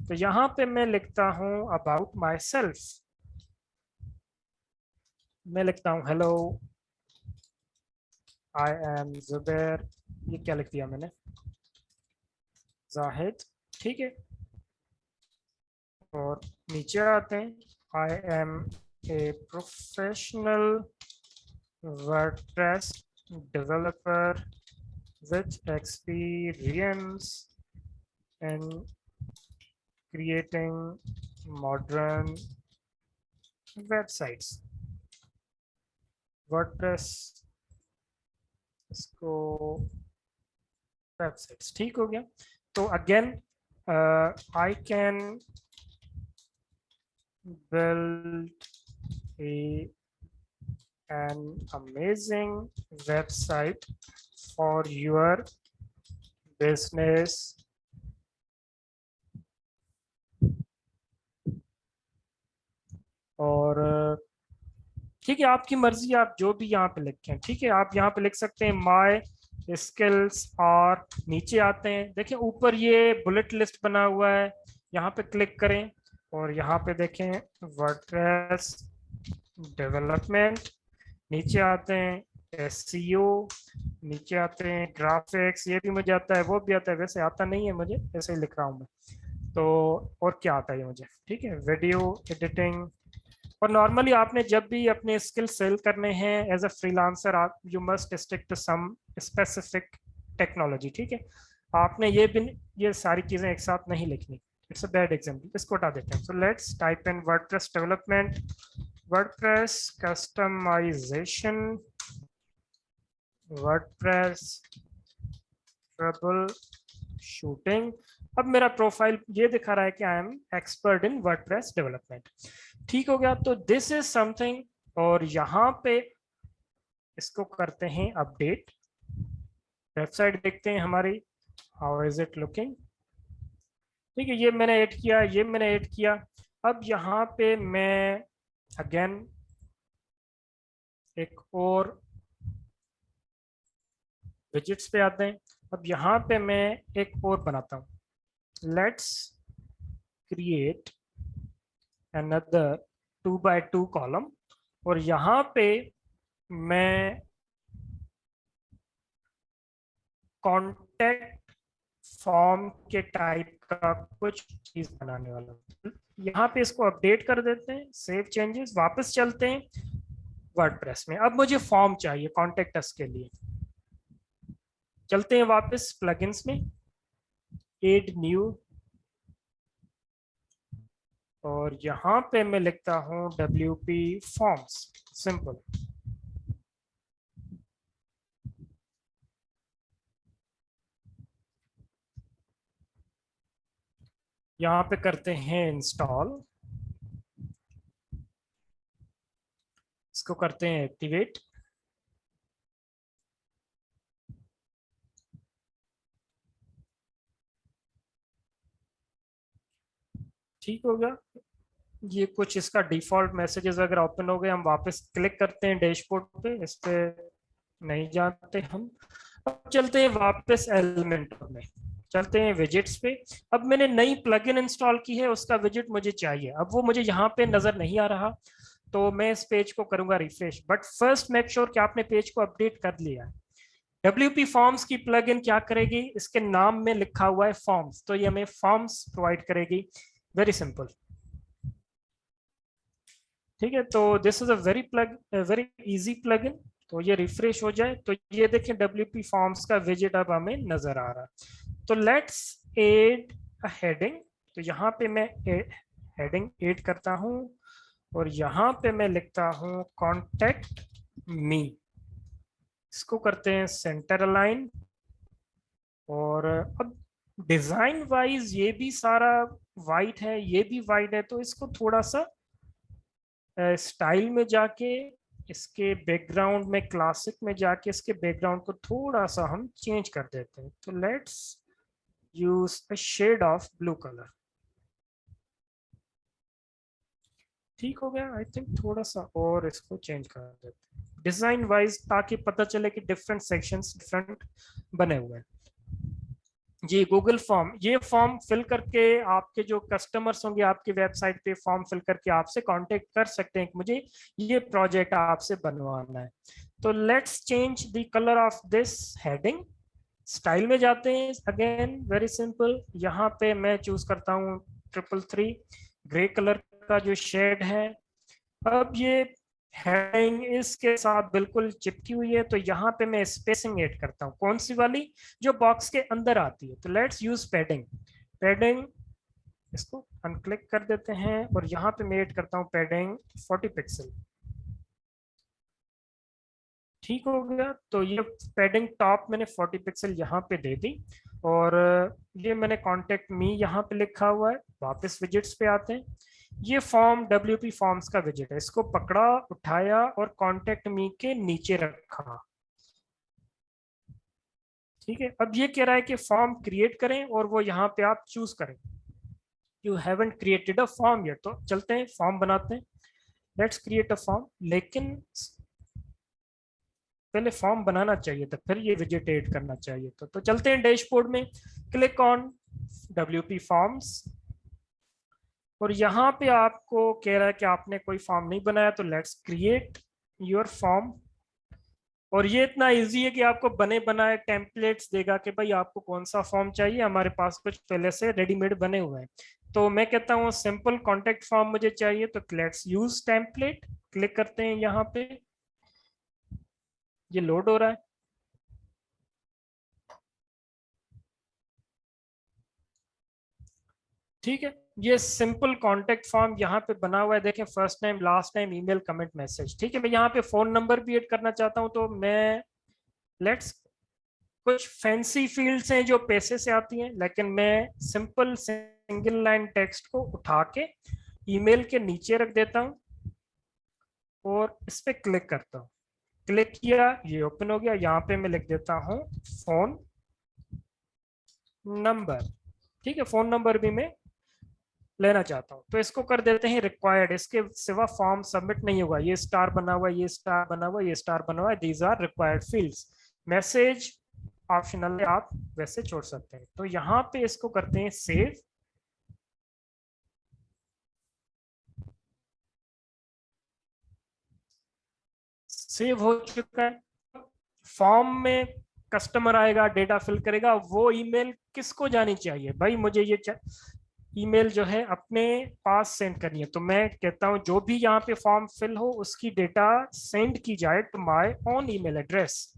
तो यहाँ पे मैं लिखता हूँ अबाउट माई सेल्फ, मैं लिखता हूँ हेलो आई एम जुबैर, ये क्या लिख दिया मैंने, जाहिद। ठीक है, और नीचे आते हैं, I am a professional WordPress developer with experience in creating modern websites। WordPress इसको वेबसाइट्स, ठीक हो गया। तो again I can build an amazing website for your business और ठीक है, आपकी मर्जी, आप जो भी यहाँ पे लिखें। ठीक है, आप यहाँ पे लिख सकते हैं माय स्किल्स, और नीचे आते हैं, देखिए ऊपर ये बुलेट लिस्ट बना हुआ है, यहाँ पे क्लिक करें और यहाँ पे देखें वर्डप्रेस डेवलपमेंट, नीचे आते हैं एसईओ, नीचे आते हैं ग्राफिक्स, ये भी मुझे आता है, वो भी आता है, वैसे आता नहीं है मुझे, ऐसे ही लिख रहा हूँ मैं। तो और क्या आता है मुझे, ठीक है, वीडियो एडिटिंग। और नॉर्मली आपने जब भी अपने स्किल सेल करने हैं एज अ फ्रीलांसर, आप you must stick to some specific technology. ठीक है, आपने ये सारी चीजें एक साथ नहीं लिखनी, इट्स अ बैड एग्जांपल, इसको हटा देते हैं। So let's type in WordPress development, WordPress customization, WordPress troubleshooting. अब मेरा प्रोफाइल ये दिखा रहा है कि I am expert in WordPress development. ठीक हो गया, तो दिस इज समथिंग, और यहाँ पे इसको करते हैं अपडेट, वेबसाइट देखते हैं हमारी, हाउ इज इट लुकिंग। ठीक है, ये मैंने ऐड किया, ये मैंने ऐड किया। अब यहाँ पे मैं अगेन एक और विजिट्स पे आते हैं, अब यहाँ पे मैं एक और बनाता हूँ, let's create another 2x2 column, और यहाँ पे मैं कॉन्टेक्ट फॉर्म के टाइप का कुछ चीज बनाने वाला हूं। यहाँ पे इसको अपडेट कर देते हैं, सेव चेंजेस, वापस चलते हैं वर्डप्रेस में। अब मुझे फॉर्म चाहिए कॉन्टेक्ट अस के लिए, चलते हैं वापस प्लगइन्स में, एड न्यू, और यहाँ पे मैं लिखता हूँ WP फॉर्म्स, सिंपल। यहाँ पे करते हैं इंस्टॉल, इसको करते हैं एक्टिवेट। ठीक हो गया, ये कुछ इसका डिफॉल्ट मैसेजेस अगर ओपन हो गए। हम वापस क्लिक करते हैं डैशबोर्ड पे, इस पे नहीं जाते हम। अब चलते हैं वापस एलिमेंटर में, चलते हैं विजेट्स पे। अब मैंने नई प्लगइन इंस्टॉल की है, उसका विजेट मुझे चाहिए। अब वो मुझे यहाँ पे नजर नहीं आ रहा, तो मैं इस पेज को करूंगा refresh. But first make sure कि आपने पेज को अपडेट कर लिया है। WP फॉर्म्स की प्लगइन क्या करेगी, इसके नाम में लिखा हुआ है फॉर्म्स, तो ये हमें फॉर्म्स प्रोवाइड करेगी। वेरी सिंपल, ठीक है। तो this is a very easy plugin. तो ये रिफ्रेश हो जाए तो ये देखें WP फॉर्म्स का विजेट अब हमें नजर आ रहा है। तो लेट्स ऐड अ हेडिंग। तो यहाँ पे मैं हेडिंग ऐड करता हूँ, और यहाँ पे मैं लिखता हूँ कॉन्टेक्ट मी। इसको करते हैं सेंटर अलाइन। और अब डिजाइन वाइज ये भी सारा वाइट है, ये भी वाइट है, तो इसको थोड़ा सा स्टाइल में जाके, इसके बैकग्राउंड में, क्लासिक में जाके इसके बैकग्राउंड को थोड़ा सा हम चेंज कर देते हैं। तो let's use a shade of blue colour. ठीक हो गया आई थिंक। थोड़ा सा और इसको चेंज कर देते हैं डिजाइन वाइज, ताकि पता चले कि डिफरेंट सेक्शंस डिफरेंट बने हुए हैं। जी, गूगल फॉर्म, ये फॉर्म फिल करके आपके जो कस्टमर्स होंगे आपकी वेबसाइट पे फॉर्म फिल करके आपसे कांटेक्ट कर सकते हैं कि मुझे ये प्रोजेक्ट आपसे बनवाना है। तो let's change the colour of this heading. Style में जाते हैं, अगेन वेरी सिंपल। यहाँ पे मैं चूज करता हूँ 333 ग्रे कलर का जो शेड है। अब ये हेडिंग इसके साथ बिल्कुल चिपकी हुई है, तो यहाँ पे मैं स्पेसिंग ऐड करता हूँ। कौन सी वाली, जो बॉक्स के अंदर आती है। तो लेट्स यूज पैडिंग। पैडिंग, इसको अनक्लिक कर देते हैं, और यहाँ पे मैं ऐड करता हूँ पैडिंग 40 पिक्सल। ठीक हो गया। तो ये पैडिंग टॉप मैंने 40 पिक्सल यहाँ पे दे दी, और ये मैंने कॉन्टेक्ट मी यहाँ पे लिखा हुआ है। वापस विजिट्स पे आते हैं। ये फॉर्म WP फॉर्म्स का विजिट है, इसको पकड़ा, उठाया और कॉन्टेक्ट मी के नीचे रखा। ठीक है। अब ये कह रहा है कि फॉर्म क्रिएट करें, और वो यहाँ पे आप चूज करें। You haven't created a form yet, तो चलते हैं फॉर्म बनाते हैं। Let's create a form. लेकिन पहले फॉर्म बनाना चाहिए था, फिर ये विजिट ऐड करना चाहिए। तो चलते हैं डैशबोर्ड में, क्लिक ऑन WP फॉर्म्स, और यहाँ पे आपको कह रहा है कि आपने कोई फॉर्म नहीं बनाया, तो लेट्स क्रिएट योर फॉर्म। और ये इतना इजी है कि आपको बने बनाए टेम्पलेट्स देगा कि भाई आपको कौन सा फॉर्म चाहिए, हमारे पास कुछ पहले से रेडीमेड बने हुए हैं। तो मैं कहता हूँ सिंपल कॉन्टेक्ट फॉर्म मुझे चाहिए, तो लेट्स यूज टेम्पलेट। क्लिक करते हैं यहाँ पे, ये लोड हो रहा है। ठीक है, ये सिंपल कॉन्टेक्ट फॉर्म यहाँ पे बना हुआ है। देखें, first name, last name, email, comment, message. ठीक है, मैं यहाँ पे फोन नंबर भी ऐड करना चाहता हूँ, तो मैं लेट्स, कुछ फैंसी फील्ड्स हैं जो पैसे से आती हैं, लेकिन मैं सिंपल सिंगल लाइन टेक्स्ट को उठा के ईमेल के नीचे रख देता हूँ, और इस पे क्लिक करता हूँ। क्लिक किया, ये ओपन हो गया। यहाँ पे मैं लिख देता हूँ फोन नंबर। ठीक है, फोन नंबर भी मैं लेना चाहता हूँ, तो इसको कर देते हैं रिक्वायर्ड। इसके सिवा फॉर्म सबमिट नहीं होगा। ये स्टार बना हुआ, ये स्टार बना हुआ, ये स्टार बना हुआ है, these are required fields. Message optional है, आप वैसे छोड़ सकते हैं। तो यहाँ पे इसको करते हैं सेव। सेव हो चुका है। फॉर्म में कस्टमर आएगा, डेटा फिल करेगा, वो ईमेल किसको जानी चाहिए? भाई मुझे ये ईमेल जो है अपने पास सेंड करनी है, तो मैं कहता हूँ जो भी यहाँ पे फॉर्म फिल हो उसकी डेटा सेंड की जाए to my own email address.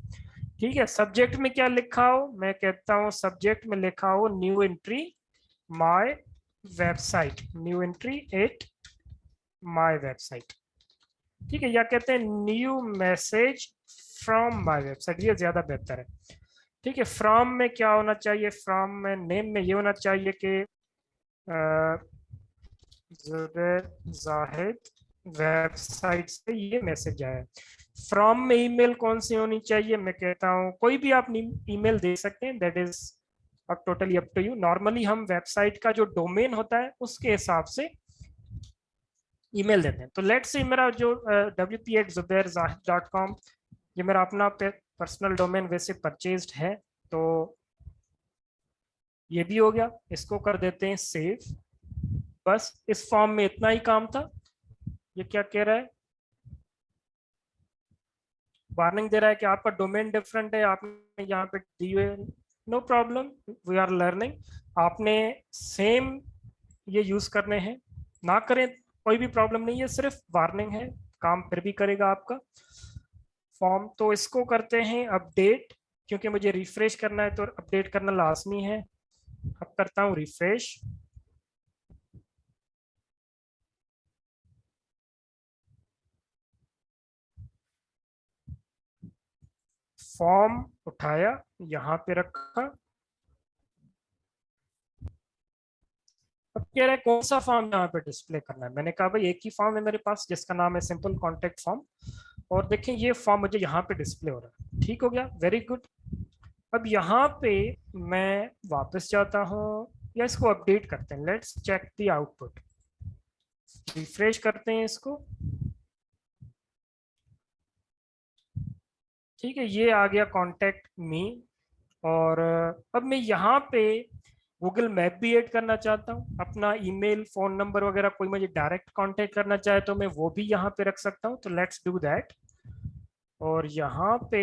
ठीक है, सब्जेक्ट में क्या लिखा हो? मैं कहता हूँ सब्जेक्ट में लिखा हो new entry my website, new entry at my website. ठीक है, या कहते हैं new message from my website, ये ज्यादा बेहतर है। ठीक है, फ्रॉम में क्या होना चाहिए? फ्रॉम में नेम में ये होना चाहिए कि जुबैर जाहिद वेबसाइट से ये मैसेज आया। फ्रॉम में ईमेल कौन सी होनी चाहिए? मैं कहता हूँ कोई भी आप ईमेल दे सकते हैं, दैट इज अब totally up to you. Normally हम वेबसाइट का जो डोमेन होता है उसके हिसाब से ईमेल देते हैं। तो लेट्स से मेरा जो wp@zubairZahid.com ये मेरा अपना पर्सनल डोमेन वैसे परचेज्ड है, तो ये भी हो गया। इसको कर देते हैं सेव। बस इस फॉर्म में इतना ही काम था। ये क्या कह रहा है? वार्निंग दे रहा है कि आपका डोमेन डिफरेंट है, आपने यहाँ पे दी हुए। No problem, we are learning. आपने सेम ये यूज करने हैं, ना करें कोई भी प्रॉब्लम नहीं है, सिर्फ वार्निंग है, काम फिर भी करेगा आपका फॉर्म। तो इसको करते हैं अपडेट, क्योंकि मुझे रिफ्रेश करना है तो अपडेट करना लाजमी है। अब करता हूँ रिफ्रेश। फॉर्म उठाया, यहाँ पे रखा। अब कह रहा है कौन सा फॉर्म यहाँ पे डिस्प्ले करना है। मैंने कहा भाई एक ही फॉर्म है मेरे पास जिसका नाम है सिंपल कॉन्टेक्ट फॉर्म, और देखें ये फॉर्म मुझे यहाँ पे डिस्प्ले हो रहा है। ठीक हो गया, वेरी गुड। अब यहाँ पे मैं वापस जाता हूँ, या इसको अपडेट करते हैं। Let's check the output. Refresh करते हैं इसको। ठीक है, ये आ गया कॉन्टेक्ट मी। और अब मैं यहाँ पे गूगल मैप भी ऐड करना चाहता हूँ। अपना ईमेल, फोन नंबर वगैरह कोई मुझे डायरेक्ट कांटेक्ट करना चाहे तो मैं वो भी यहाँ पे रख सकता हूँ। तो लेट्स डू दैट। और यहाँ पे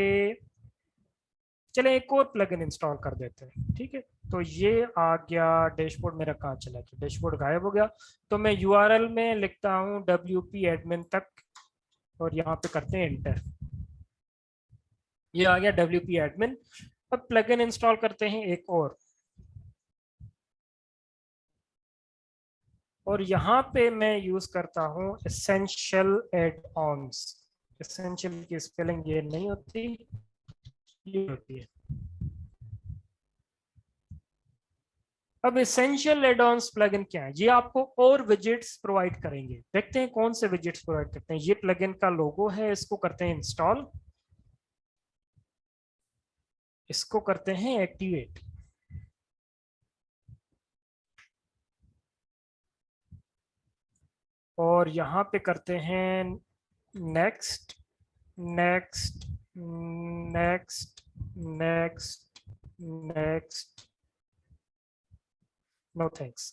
चले एक और प्लगइन इंस्टॉल कर देते हैं। ठीक है, तो ये आ गया डैशबोर्ड। मेरा कहाँ चला गया? डैशबोर्ड गायब हो गया। तो मैं यूआरएल में लिखता हूँ WP एडमिन तक, और यहाँ पे करते हैं एंटर। ये आ गया WP एडमिन। अब प्लगइन इंस्टॉल करते हैं एक और यहाँ पे मैं यूज करता हूँ एसेंशियल एड ऑन्स। एसेंशियल की स्पेलिंग ये नहीं होती, ये होती है। अब एसेंशियल एड ऑन्स प्लगइन क्या है? ये आपको और विजेट्स प्रोवाइड करेंगे। देखते हैं कौन से विजेट्स प्रोवाइड करते हैं। ये प्लगइन का लोगो है, इसको करते हैं इंस्टॉल, इसको करते हैं एक्टिवेट। और यहाँ पे करते हैं next, next, next, next, next, no thanks,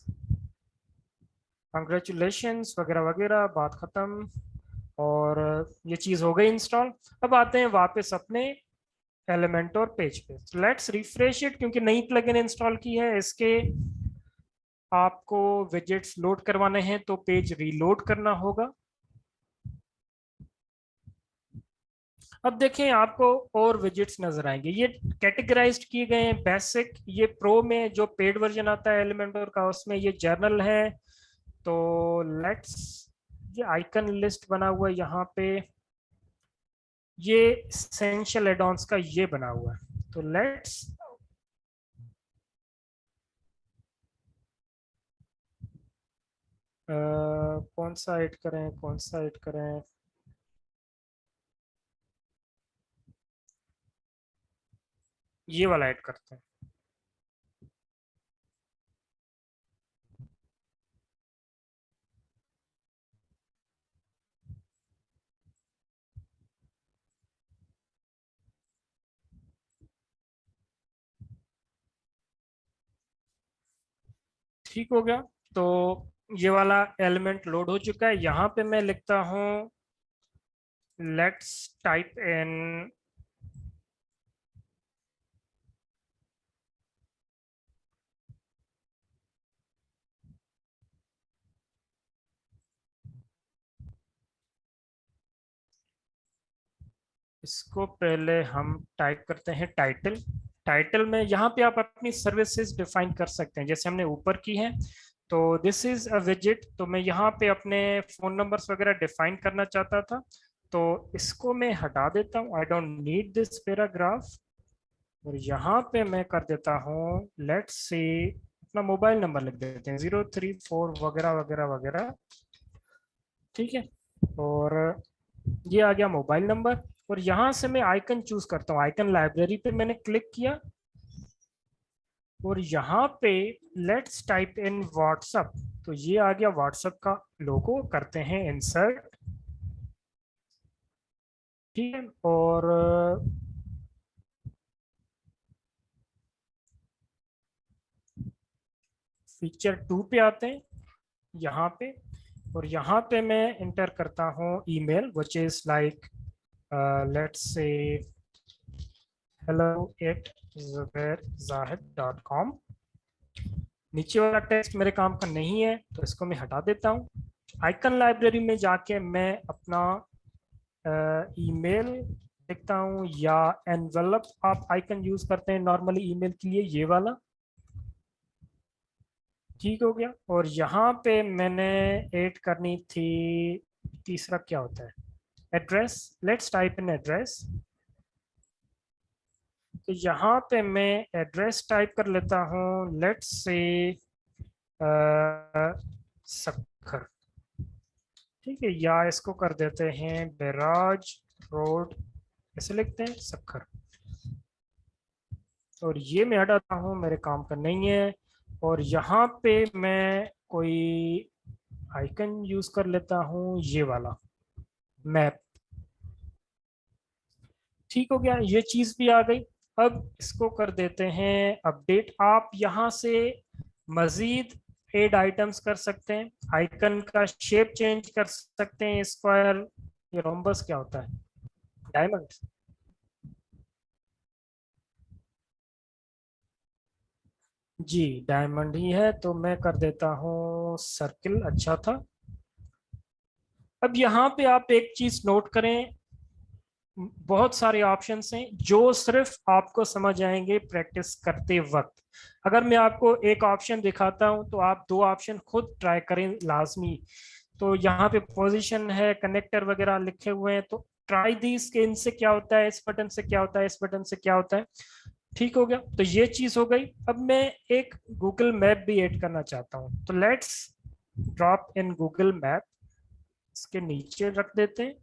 congratulations वगैरह वगैरह, बात खत्म। और ये चीज हो गई इंस्टॉल। अब आते हैं वापस अपने एलिमेंट और पेज पे। लेट्स रिफ्रेश इट, क्योंकि नई प्लगइन इंस्टॉल की है, इसके आपको विजेट्स लोड करवाने हैं तो पेज रीलोड करना होगा। अब देखें आपको और विजेट्स नजर आएंगे। ये कैटेगराइज्ड किए गए हैं। बेसिक, ये प्रो में जो पेड वर्जन आता है एलिमेंटर का उसमें ये जर्नल है। तो लेट्स, ये आइकन लिस्ट बना हुआ है यहाँ पे, ये एसेंशियल एडॉन्स का ये बना हुआ है। तो लेट्स कौन सा ऐड करें, कौन सा ऐड करें? ये वाला ऐड करते हैं। ठीक हो गया। तो ये वाला एलिमेंट लोड हो चुका है। यहाँ पे मैं लिखता हूँ लेट्स टाइप इन इसको पहले हम टाइप करते हैं टाइटल। टाइटल में यहाँ पे आप अपनी सर्विसेज डिफाइन कर सकते हैं, जैसे हमने ऊपर की है। तो दिस इज अ विजिट, तो मैं यहाँ पे अपने फोन नंबर्स वगैरह डिफाइन करना चाहता था, तो इसको मैं हटा देता हूँ, I don't need this paragraph. और यहाँ पे मैं कर देता हूँ, लेट्स से अपना मोबाइल नंबर लिख देते हैं 034 वगैरह वगैरह वगैरह। ठीक है, और ये आ गया मोबाइल नंबर। और यहाँ से मैं आइकन चूज करता हूँ, आइकन लाइब्रेरी पे मैंने क्लिक किया, और यहाँ पे लेट्स टाइप इन व्हाट्सएप, तो ये आ गया व्हाट्सएप का लोगो, करते हैं इंसर्ट। ठीक है, और फीचर 2 पे आते हैं यहाँ पे, और यहाँ पे मैं इंटर करता हूँ email, which is like let's say hello@zubair.zahid.com। नीचे वाला टेक्स्ट मेरे काम का नहीं है, तो इसको मैं हटा देता हूँ। आइकन लाइब्रेरी में जाके मैं अपना ईमेल लिखता हूँ, या एनवेलप आप आइकन यूज करते हैं नॉर्मली ईमेल के लिए, ये वाला। ठीक हो गया, और यहाँ पे मैंने ऐड करनी थी, तीसरा क्या होता है, address. Let's type in address, तो यहाँ पे मैं एड्रेस टाइप कर लेता हूँ, लेट्स से सक्खर। ठीक है, या इसको कर देते हैं बैराज रोड, ऐसे लिखते हैं सक्खर। और ये मैं हटाता हूँ, मेरे काम का नहीं है। और यहाँ पे मैं कोई आइकन यूज कर लेता हूँ, ये वाला मैप। ठीक हो गया, ये चीज भी आ गई। अब इसको कर देते हैं अपडेट। आप यहाँ से मजीद एड आइटम्स कर सकते हैं, आइकन का शेप चेंज कर सकते हैं, स्क्वायर, ये रोम्बस क्या होता है, डायमंड। जी डायमंड ही है, तो मैं कर देता हूँ सर्किल, अच्छा था। अब यहाँ पे आप एक चीज नोट करें, बहुत सारे ऑप्शंस हैं जो सिर्फ आपको समझ आएंगे प्रैक्टिस करते वक्त। अगर मैं आपको एक ऑप्शन दिखाता हूं, तो आप दो ऑप्शन खुद ट्राई करें लाजमी। तो यहाँ पे पोजीशन है, कनेक्टर वगैरह लिखे हुए हैं, तो ट्राई दीज के इनसे क्या होता है, इस बटन से क्या होता है, इस बटन से क्या होता है। ठीक हो गया, तो ये चीज हो गई। अब मैं एक गूगल मैप भी ऐड करना चाहता हूँ, तो let's drop in Google map, इसके नीचे रख देते हैं,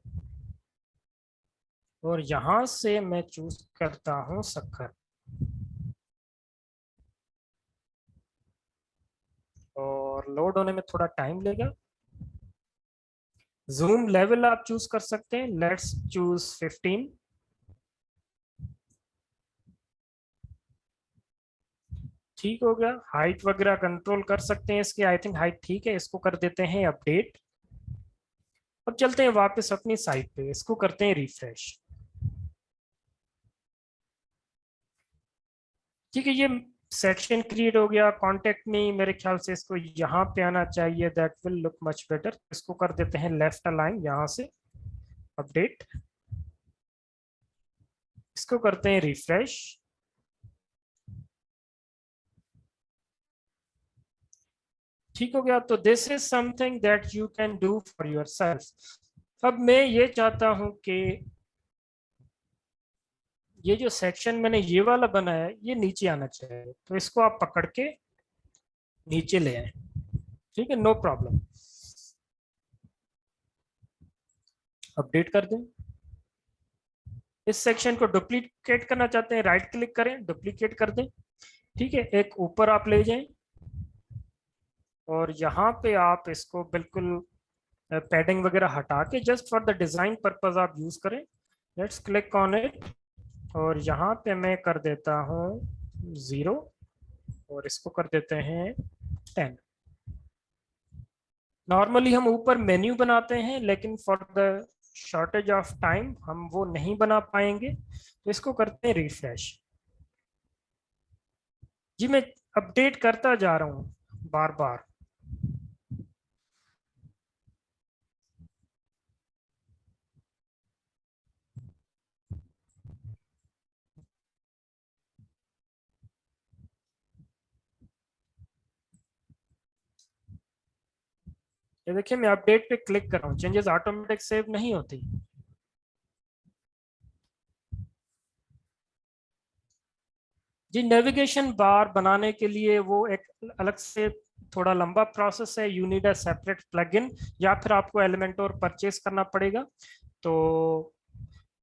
और यहां से मैं चूज करता हूं सक्खर। और लोड होने में थोड़ा टाइम लेगा। जूम लेवल आप चूज कर सकते हैं, लेट्स चूज 15। ठीक हो गया, हाइट वगैरह कंट्रोल कर सकते हैं इसके, आई थिंक हाइट ठीक है, इसको कर देते हैं अपडेट। अब चलते हैं वापस अपनी साइट पे, इसको करते हैं रिफ्रेश। ठीक है, ये सेक्शन क्रिएट हो गया, कांटेक्ट मी, मेरे ख्याल से इसको यहाँ पे आना चाहिए, that will look much better. इसको कर देते हैं लेफ्ट अलाइन, यहाँ से अपडेट, इसको करते हैं रिफ्रेश। ठीक हो गया, तो this is something that you can do for your self. अब मैं ये चाहता हूं कि ये जो सेक्शन मैंने ये वाला बनाया है, ये नीचे आना चाहिए, तो इसको आप पकड़ के नीचे ले आए। ठीक है, नो प्रॉब्लम, अपडेट कर दें। इस सेक्शन को डुप्लीकेट करना चाहते हैं, राइट क्लिक करें, डुप्लीकेट कर दें। ठीक है, एक ऊपर आप ले जाएं, और यहाँ पे आप इसको बिल्कुल पैडिंग वगैरह हटा के just for the design purpose आप यूज करें। लेट्स क्लिक ऑन इट, और यहाँ पे मैं कर देता हूँ 0, और इसको कर देते हैं 10। नॉर्मली हम ऊपर मेन्यू बनाते हैं, लेकिन for the shortage of time हम वो नहीं बना पाएंगे, तो इसको करते हैं रिफ्रेश। जी मैं अपडेट करता जा रहा हूँ बार बार। ये देखिए मैं अपडेट पे क्लिक कर रहा हूँ, चेंजेस ऑटोमेटिक सेव नहीं होती। जी नेविगेशन बार बनाने के लिए वो एक अलग से थोड़ा लंबा प्रोसेस है, you need a separate plugin, या फिर आपको एलिमेंटोर परचेज करना पड़ेगा। तो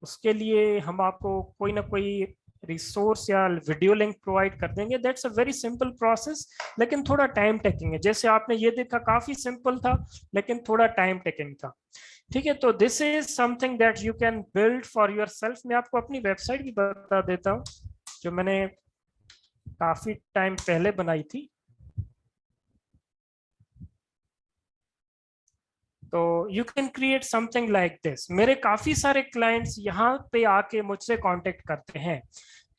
उसके लिए हम आपको कोई ना कोई रिसोर्स या वीडियो लिंक प्रोवाइड कर देंगे। That's a very simple process, लेकिन थोड़ा टाइम टेकिंग है। जैसे आपने ये देखा काफी सिंपल था, लेकिन थोड़ा टाइम टेकिंग था। ठीक है, तो this is something that you can build for your self. मैं आपको अपनी वेबसाइट भी बता देता हूँ, जो मैंने काफी टाइम पहले बनाई थी। तो you can create something like this. मेरे काफी सारे क्लाइंट्स यहाँ पे आके मुझसे कांटेक्ट करते हैं।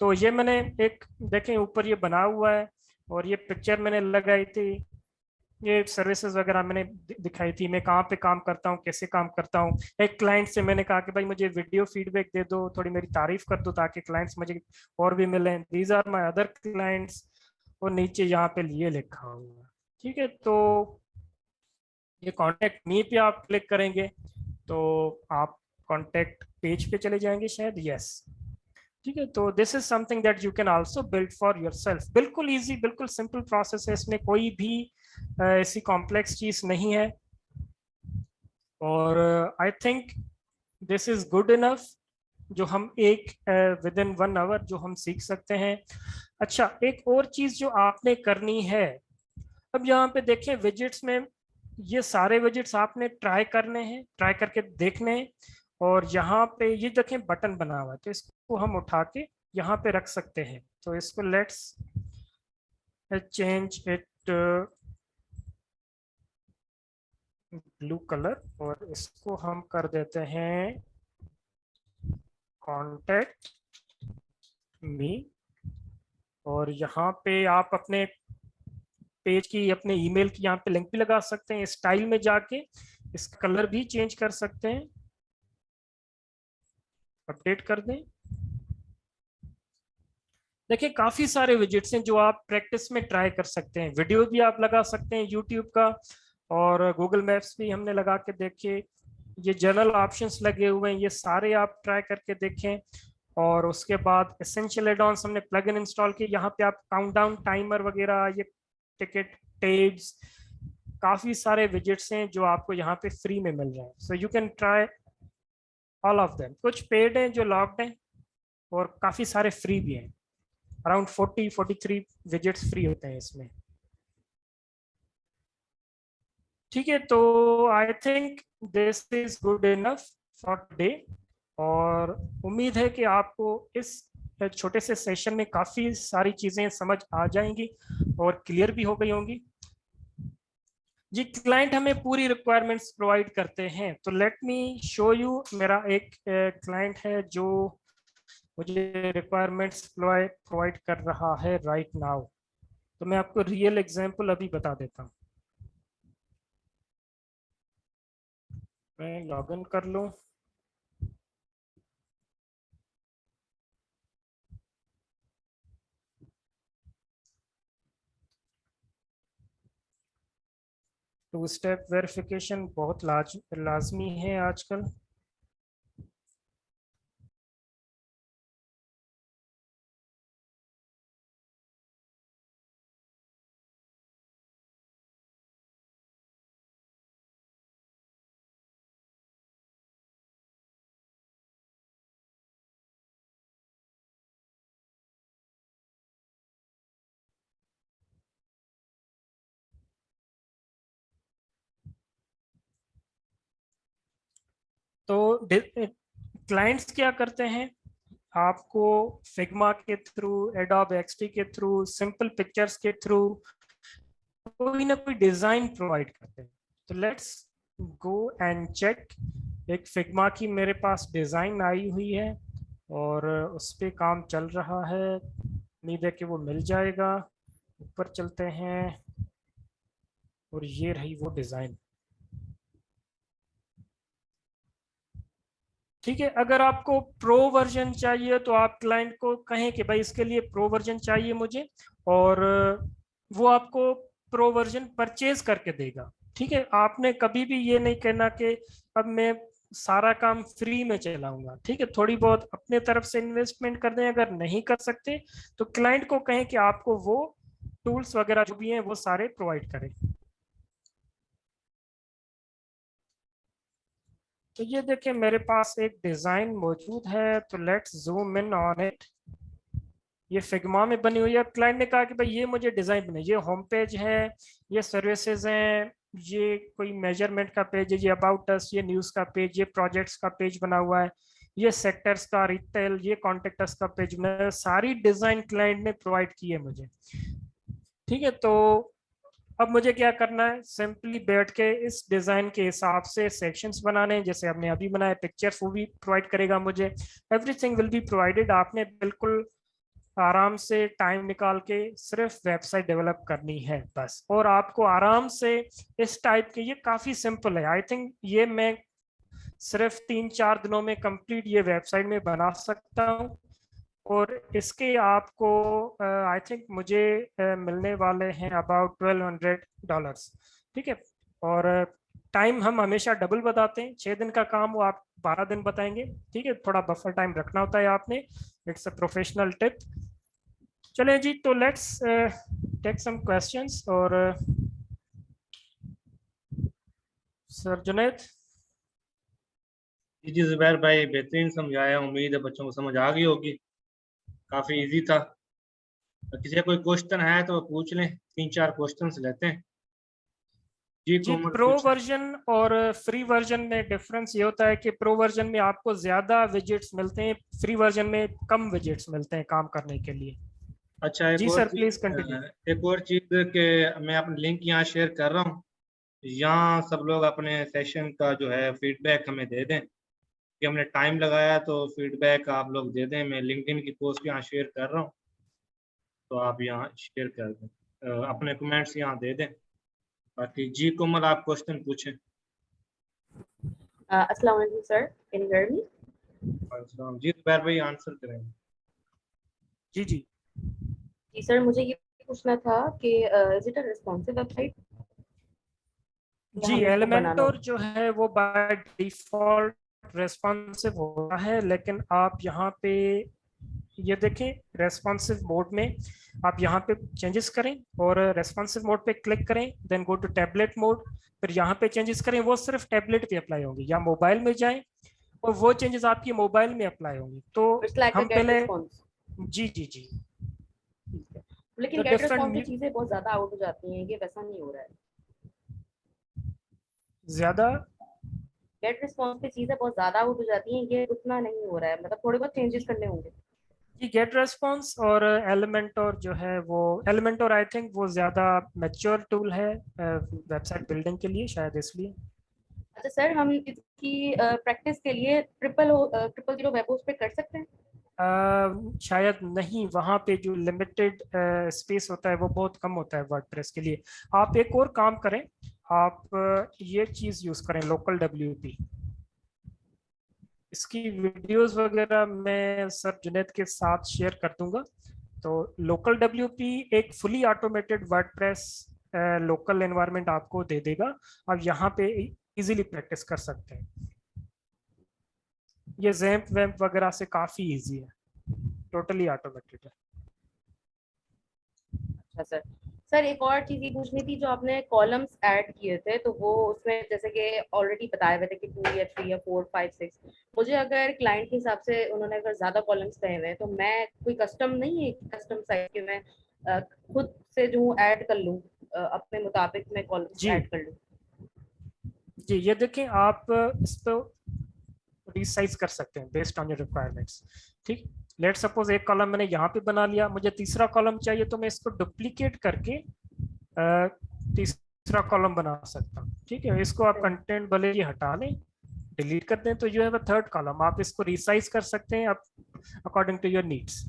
तो ये मैंने एक देखें ऊपर ये बना हुआ है, और ये पिक्चर मैंने लगाई थी, ये सर्विसेज वगैरह मैंने दिखाई थी, मैं कहाँ पे काम करता हूँ, कैसे काम करता हूँ। एक क्लाइंट से मैंने कहा कि भाई मुझे वीडियो फीडबैक दे दो, थोड़ी मेरी तारीफ कर दो, ताकि क्लाइंट्स मुझे और भी मिलें। These are my other clients. और नीचे यहाँ पे लिए लिखा हुआ है। ठीक है, तो ये कांटेक्ट मी पे आप क्लिक करेंगे तो आप कांटेक्ट पेज पे चले जाएंगे शायद। यस, ठीक है, तो this is something that you can also build for yourself. बिल्कुल इजी, बिल्कुल सिंपल प्रोसेस है, इसमें कोई भी ऐसी कॉम्प्लेक्स चीज नहीं है। और I think this is good enough, जो हम एक विद इन 1 आवर जो हम सीख सकते हैं। अच्छा, एक और चीज जो आपने करनी है, अब यहाँ पे देखें विजिट्स में ये सारे विजिट्स आपने ट्राई करने हैं, ट्राई करके देखने हैं। और यहाँ पे ये देखें बटन बना हुआ है, तो इसको हम उठा के यहाँ पे रख सकते हैं। तो इसको let's change it blew colour, और इसको हम कर देते हैं कॉन्टेक्ट मी। और यहाँ पे आप अपने पेज की, अपने ईमेल की यहाँ पे लिंक भी लगा सकते हैं। स्टाइल में जाके इसका कलर भी चेंज कर सकते हैं, अपडेट कर दें। देखिए काफी सारे विजिट्स हैं जो आप प्रैक्टिस में ट्राई कर सकते हैं। वीडियो भी आप लगा सकते हैं यूट्यूब का, और गूगल मैप्स भी हमने लगा के देखे। ये जनरल ऑप्शंस लगे हुए हैं, ये सारे आप ट्राई करके देखें। और उसके बाद एसेंशियल एड-ऑन्स हमने प्लग इन इंस्टॉल किए। यहाँ पे आप काउंटडाउन टाइमर वगैरह, ये टिकट टेब्स, काफी सारे विजिट्स हैं जो आपको यहाँ पे फ्री में मिल रहे हैं। So you can try all of them. कुछ पेड हैं जो लॉक्ड हैं, और काफी सारे फ्री भी हैं। अराउंड 43 विजिट्स फ्री होते हैं इसमें। ठीक है, तो I think this is good enough for today. और उम्मीद है कि आपको इस छोटे से सेशन में काफी सारी चीजें समझ आ जाएंगी और क्लियर भी हो गई होंगी। जी, क्लाइंट हमें पूरी रिक्वायरमेंट्स प्रोवाइड करते हैं। तो लेट मी शो यू, मेरा एक क्लाइंट है जो मुझे रिक्वायरमेंट्स प्रोवाइड कर रहा है राइट नाउ। तो मैं आपको रियल एग्जांपल अभी बता देता हूँ। मैं लॉगिन कर लूँ। टू स्टेप वेरिफिकेशन बहुत लाजमी है आजकल। तो क्लाइंट्स क्या करते हैं, आपको फिग्मा के थ्रू, एडोब एक्सडी के थ्रू, सिंपल पिक्चर्स के थ्रू कोई ना कोई डिजाइन प्रोवाइड करते हैं। तो लेट्स गो एंड चेक। एक फिग्मा की मेरे पास डिजाइन आई हुई है, और उस पर काम चल रहा है। उम्मीद है कि वो मिल जाएगा। ऊपर चलते हैं, और ये रही वो डिजाइन। ठीक है, अगर आपको प्रो वर्जन चाहिए तो आप क्लाइंट को कहें कि भाई इसके लिए प्रो वर्जन चाहिए मुझे, और वो आपको प्रो वर्जन परचेज करके देगा। ठीक है, आपने कभी भी ये नहीं कहना कि अब मैं सारा काम फ्री में चलाऊंगा। ठीक है, थोड़ी बहुत अपने तरफ से इन्वेस्टमेंट कर दें, अगर नहीं कर सकते तो क्लाइंट को कहें कि आपको वो टूल्स वगैरह जो भी हैं वो सारे प्रोवाइड करें। तो ये देखिए मेरे पास एक डिजाइन मौजूद है, तो let's zoom in on it. ये फिग्मा में बनी हुई है। क्लाइंट ने कहा कि भाई ये मुझे डिजाइन बने, ये होम पेज है, ये सर्विसेज हैं, ये कोई मेजरमेंट का पेज है, ये अबाउट अस, ये न्यूज का पेज, ये प्रोजेक्ट्स का पेज बना हुआ है, ये सेक्टर्स का, रिटेल, ये कॉन्टेक्टर्स का पेज बना है। सारी डिजाइन क्लाइंट ने प्रोवाइड की है मुझे। ठीक है, तो अब मुझे क्या करना है, सिंपली बैठ के इस डिजाइन के हिसाब से सेक्शंस बनाने हैं, जैसे हमने अभी बनाया, पिक्चर्स वो भी प्रोवाइड करेगा मुझे। Everything will be provided. आपने बिल्कुल आराम से टाइम निकाल के सिर्फ वेबसाइट डेवलप करनी है बस, और आपको आराम से इस टाइप के, ये काफी सिंपल है। आई थिंक ये मैं सिर्फ 3-4 दिनों में कंप्लीट ये वेबसाइट में बना सकता हूँ। और इसके आपको आई थिंक मुझे मिलने वाले हैं अबाउट $1200। ठीक है, और टाइम हम हमेशा डबल बताते हैं। 6 दिन का काम वो आप 12 दिन बताएंगे। ठीक है, थोड़ा बफर टाइम रखना होता है आपने, इट्स अ प्रोफेशनल टिप। चलें जी, तो लेट्स टेक सम क्वेश्चंस। और सर जुनैद। जी जुबैर भाई, बेहतरीन समझाया। उम्मीद है बच्चों को समझ आ गई होगी। काफी इजी था। तो किसी का कोई क्वेश्चन है तो पूछ लें, 3-4 क्वेश्चंस लेते हैं। जी जी, कोमल प्रो पूछें। वर्जन और फ्री वर्जन में डिफरेंस ये होता है कि प्रो वर्जन में आपको ज्यादा विजेट्स मिलते हैं, फ्री वर्जन में कम विजेट्स मिलते हैं काम करने के लिए। अच्छा, एक जी और सर, चीज, प्लीज कंटिन्यू। एक और चीज के मैं अपनी लिंक यहाँ शेयर कर रहा हूँ। यहाँ सब लोग अपने सेशन का जो है फीडबैक हमें दे दें कि हमने टाइम लगाया, तो फीडबैक आप लोग दे दें। मैं लिंक्डइन की पोस्ट यहाँ शेयर कर रहा हूँ, तो आप यहाँ शेयर कर दें। अपने कमेंट्स यहाँ दे दें। बाकी जी कोमल, आप क्वेश्चन पूछें। अस्सलाम वालेकुम sir, can you hear me? जी जुबैर भाई आंसर करेंगे। जी जी जी सर, मुझे ये पूछना था कि is it a responsive website या जी, हमें इसको बनाना एलिमेंटोर होगा? जो है वो बाय डिफॉल्ट रेस्पॉन्सिव होता है, लेकिन आप यहाँ पे ये देखें, रेस्पॉन्सिव मोड में आप यहाँ पे चेंजेस करें और रेस्पॉन्सिव मोड पे क्लिक करें, then go to tablet mode, फिर यहाँ पे चेंजेस करें। वो सिर्फ टैबलेट पे अप्लाई होंगे, या मोबाइल में जाएं और वो चेंजेस आपकी मोबाइल में अप्लाई होंगी। तो इट्स लाइक अ हम गेट पहले, रिस्पॉन्स। जी जी जी, ठीक है, लेकिन तो गेट रिस्पॉन्स पे डिफरेंट, चीजें बहुत ज्यादा आउट हो जाती हैं, ये वैसा नहीं हो रहा है। ज्यादा। गेट रिस्पॉन्स पे चीजें बहुत ज्यादा आउट हो जाती हैं, ये उतना नहीं हो रहा है, मतलब थोड़े बहुत चेंजेस करने होंगे। ये गेट रेस्पॉन्स और एलिमेंटोर जो है वो, एलिमेंटोर आई थिंक वो ज्यादा मैच्योर टूल है वेबसाइट बिल्डिंग के लिए, शायद इसलिए। अच्छा सर, हम इसकी प्रैक्टिस के लिए ट्रिपल जीरो वेब होस्ट पे कर सकते हैं? शायद नहीं, वहाँ पे जो लिमिटेड स्पेस होता है वो बहुत कम होता है वर्डप्रेस के लिए। आप एक और काम करें, आप ये चीज़ यूज़ करें, लोकल डब्ल्यूपी। इसकी वीडियोस वगैरह मैं सर जुनैद के साथ शेयर कर दूंगा। तो लोकल डब्ल्यूपी एक fully automated WordPress local environment आपको दे देगा। आप यहाँ पे इजीली प्रैक्टिस कर सकते हैं। ये जैम्प वैम्प वगैरह से काफ़ी इजी है, टोटली ऑटोमेटेड है। अच्छा सर। सर एक और चीज ये पूछनी थी, जो आपने कॉलम्स ऐड किए थे तो वो उसमें जैसे कि ऑलरेडी बताए हुए थे कि 2 या 3 या 4 5 6, मुझे अगर क्लाइंट के हिसाब से उन्होंने अगर ज्यादा कॉलम्स कहे हुए हैं तो मैं कोई कस्टम नहीं है, कस्टम साइज के मैं खुद से जो ऐड कर लूँ, अपने मुताबिक मैं कॉलम्स जी ऐड कर लूँ? जी, ये देखें, आप इस पर रिसाइज कर सकते हैं बेस्ड ऑन योर रिक्वायरमेंट्स। ठीक, लेट सपोज एक कॉलम मैंने यहाँ पे बना लिया, मुझे तीसरा कॉलम चाहिए तो मैं इसको डुप्लीकेट करके तीसरा कॉलम बना सकता हूँ। ठीक है, इसको आप कंटेंट भले ही हटा लें, डिलीट कर दें, तो you have a third column. आप इसको रिसाइज कर सकते हैं आप अकॉर्डिंग टू योर नीड्स।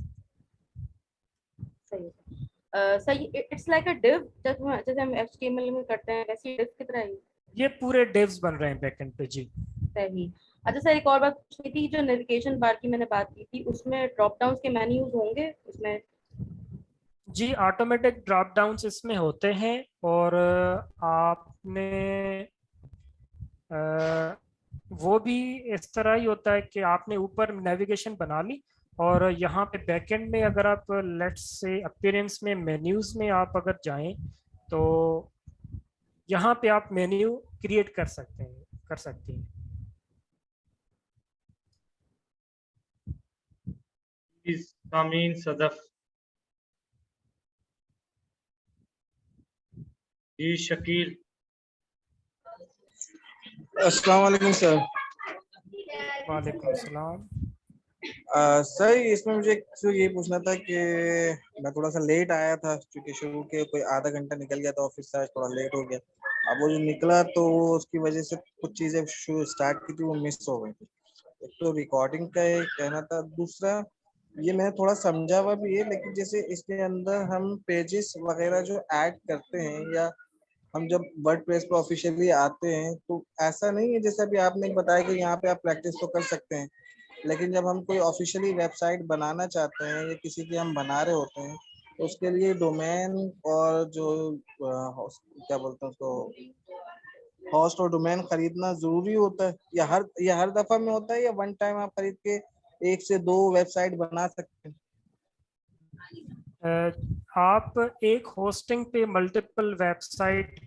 सही है sir. It's like a div, जैसे हम एचटीएमएल में करते हैं वैसे डिव की तरह ही? ये पूरे डिव्स बन रहे हैं बैकएंड पे। जी सही। अच्छा सर, एक और बात पूछनी थी, जो नेविगेशन बार की मैंने बात की थी उसमें ड्रॉप डाउन के मेन्यूज होंगे उसमें? जी, ऑटोमेटिक ड्रॉप डाउन्स इसमें होते हैं और आपने वो भी इस तरह ही होता है कि आपने ऊपर नेविगेशन बना ली और यहाँ पे बैकएंड में अगर आप लेट्स से अपीयरेंस में मेन्यूज में आप अगर जाएं तो यहाँ पे आप मेन्यू क्रिएट कर सकते हैं कर सकती हैं। सामीन सदफ जी शकील। अस्सलाम वालेकुम सर। वालेकुम सलाम। सर इसमें मुझे ये पूछना था कि मैं थोड़ा सा लेट आया था क्योंकि शुरू के कोई आधा घंटा निकल गया था ऑफिस से, आज थोड़ा लेट हो गया। अब वो जो निकला तो उसकी वजह से कुछ चीजें शुरू स्टार्ट की थी वो मिस हो गई थी। एक तो रिकॉर्डिंग का एक कहना था, दूसरा ये मैंने थोड़ा समझा हुआ भी है, लेकिन जैसे इसके अंदर हम पेजेस वगैरह जो ऐड करते हैं या हम जब वर्डप्रेस पे ऑफिशियली आते हैं तो ऐसा नहीं है जैसे अभी आपने बताया कि यहाँ पे आप प्रैक्टिस तो कर सकते हैं, लेकिन जब हम कोई ऑफिशियली वेबसाइट बनाना चाहते हैं या किसी की हम बना रहे होते हैं तो उसके लिए डोमेन और जो क्या बोलते हैं उसको होस्ट और डोमेन खरीदना जरूरी होता है, या हर दफा में होता है, या वन टाइम आप खरीद के 1 से 2 वेबसाइट बना सकते हैं? आप एक होस्टिंग पे मल्टीपल वेबसाइट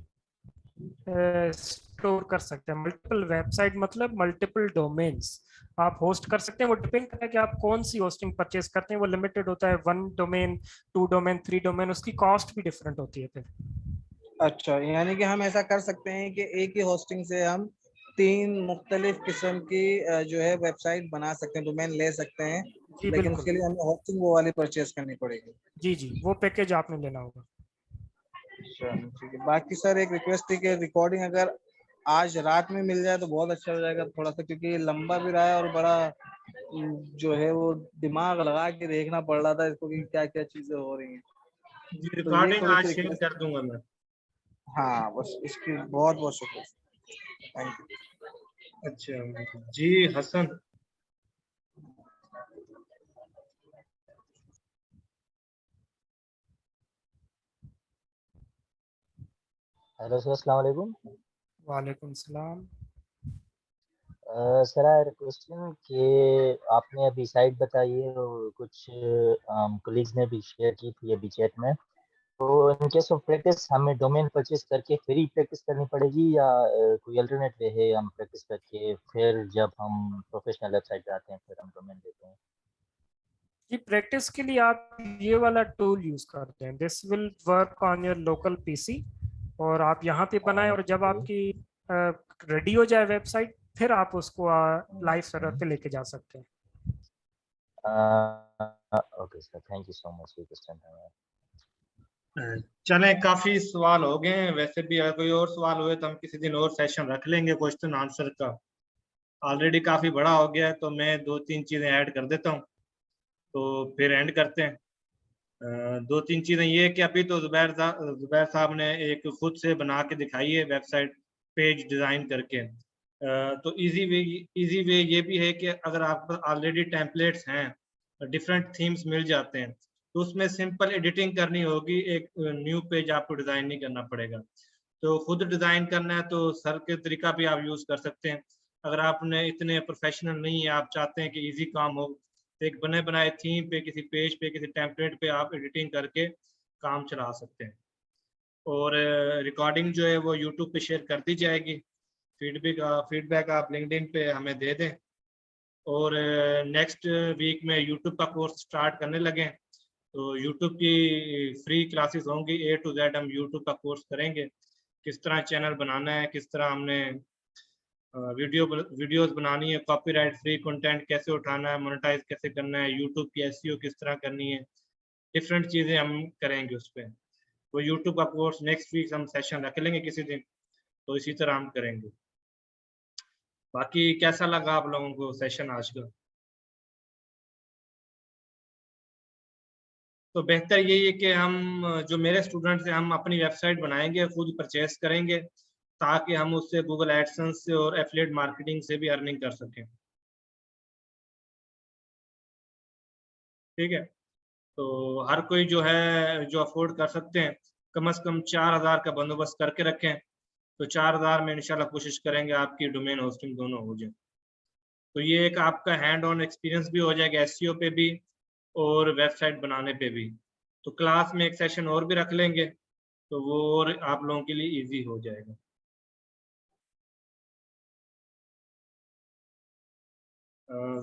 स्टोर कर सकते हैं। मल्टीपल वेबसाइट मतलब मल्टीपल डोमेन्स आप होस्ट कर सकते हैं। वो डिपेंड करता है कि आप कौन सी होस्टिंग परचेज करते हैं। वो लिमिटेड होता है, 1 डोमेन, 2 डोमेन, 3 डोमेन, उसकी कॉस्ट भी डिफरेंट होती है फिर। अच्छा, यानी कि हम ऐसा कर सकते हैं कि एक ही होस्टिंग से हम 3 मुख्तलिफ किस्म की जो है वेबसाइट बना सकते हैं, डोमेन ले सकते हैं, जी लेकिन बिल्कुल। उसके लिए हमें होस्टिंग वो वाली परचेज करनी पड़ेगी। जी जी, वो पैकेज आपने लेना होगा। चलो ठीक है। बाकी सर एक रिक्वेस्ट थी कि रिकॉर्डिंग अगर आज रात में मिल जाए तो बहुत अच्छा हो जाएगा थोड़ा सा, क्योंकि ये लंबा भी रहा है और बड़ा जो है वो दिमाग लगा के देखना पड़ रहा था इसको कि क्या क्या चीजें हो रही हैं। जी तो ये रिकॉर्डिंग थोड़ी आज सी शेयर रिक्वेस्ट। कर दूंगा मैं। हाँ बस इसकी बहुत बहुत शुक्रिया, थैंक यू। अच्छा जी हसन। हेलो सर, अस्सलाम वालेकुम। वालेकुम सलाम। सर आई क्वेश्चन कि आपने अभी साइट बताई है और कुछ कलीग्स ने भी शेयर की थी अभी चैट में, तो इन केस ऑफ प्रैक्टिस हमें डोमेन परचेज करके फ्री प्रैक्टिस करनी पड़ेगी या कोई अल्टरनेट वे है हम प्रैक्टिस करके फिर जब हम प्रोफेशनल वेबसाइट पे आते हैं फिर हम डोमेन देते हैं? जी, प्रैक्टिस के लिए आप ये वाला टूल यूज करते हैं, this will work on your local PC. और आप यहाँ पे बनाएं और जब ओके। आपकी रेडी हो जाए वेबसाइट फिर आप उसको लाइव सर्वर पे लेके जा सकते हैं। Okay sir, thank you so much. Question चलें काफी सवाल हो गए हैं, वैसे भी अगर कोई और सवाल हुए तो हम किसी दिन और सेशन रख लेंगे क्वेश्चन आंसर का। ऑलरेडी काफी बड़ा हो गया है तो मैं 2-3 चीजें ऐड कर देता हूँ तो फिर एंड करते हैं। 2-3 चीजें ये कि अभी तो जुबैर साहब ने एक खुद से बना के दिखाई है वेबसाइट पेज डिजाइन करके। तो इजी वे ये भी है कि अगर आप ऑलरेडी टेम्पलेट्स हैं, डिफरेंट थीम्स मिल जाते हैं, तो उसमें सिंपल एडिटिंग करनी होगी, एक न्यू पेज आपको डिजाइन नहीं करना पड़ेगा। तो खुद डिजाइन करना है तो सर के तरीका भी आप यूज कर सकते हैं। अगर आपने इतने प्रोफेशनल नहीं है, आप चाहते हैं कि इजी काम हो, तो एक बने बनाए थीम पे, किसी पेज पे, किसी टेम्पलेट पे आप एडिटिंग करके काम चला सकते हैं। और रिकॉर्डिंग जो है वो यूट्यूब पे शेयर कर दी जाएगी। फीडबैक आप लिंक्डइन पे हमें दे दें। और नेक्स्ट वीक में यूट्यूब का कोर्स स्टार्ट करने लगे हैं, तो यूट्यूब की फ्री क्लासेस होंगी। A to Z हम यूट्यूब का कोर्स करेंगे, किस तरह चैनल बनाना है, किस तरह हमने वीडियोस बनानी है, कॉपीराइट फ्री कंटेंट कैसे उठाना है, मोनेटाइज कैसे करना है, यूट्यूब की SEO किस तरह करनी है, डिफरेंट चीज़ें हम करेंगे उस पर। तो यूट्यूब का कोर्स नेक्स्ट वीक हम सेशन रख लेंगे किसी दिन, तो इसी तरह हम करेंगे। बाकी कैसा लगा आप लोगों को सेशन आज का? तो बेहतर यही है कि हम जो मेरे स्टूडेंट्स हैं, हम अपनी वेबसाइट बनाएंगे, खुद परचेस करेंगे, ताकि हम उससे गूगल एडसेंस से और एफिलिएट मार्केटिंग से भी अर्निंग कर सकें। ठीक है। तो हर कोई जो है जो अफोर्ड कर सकते हैं कम से कम 4000 का बंदोबस्त करके रखें। तो 4000 में इंशाल्लाह कोशिश करेंगे आपकी डोमेन होस्टिंग दोनों हो जाए। तो ये एक आपका हैंड ऑन एक्सपीरियंस भी हो जाएगा एसईओ पे भी और वेबसाइट बनाने पे भी। तो क्लास में एक सेशन और भी रख लेंगे तो वो और आप लोगों के लिए इजी हो जाएगा।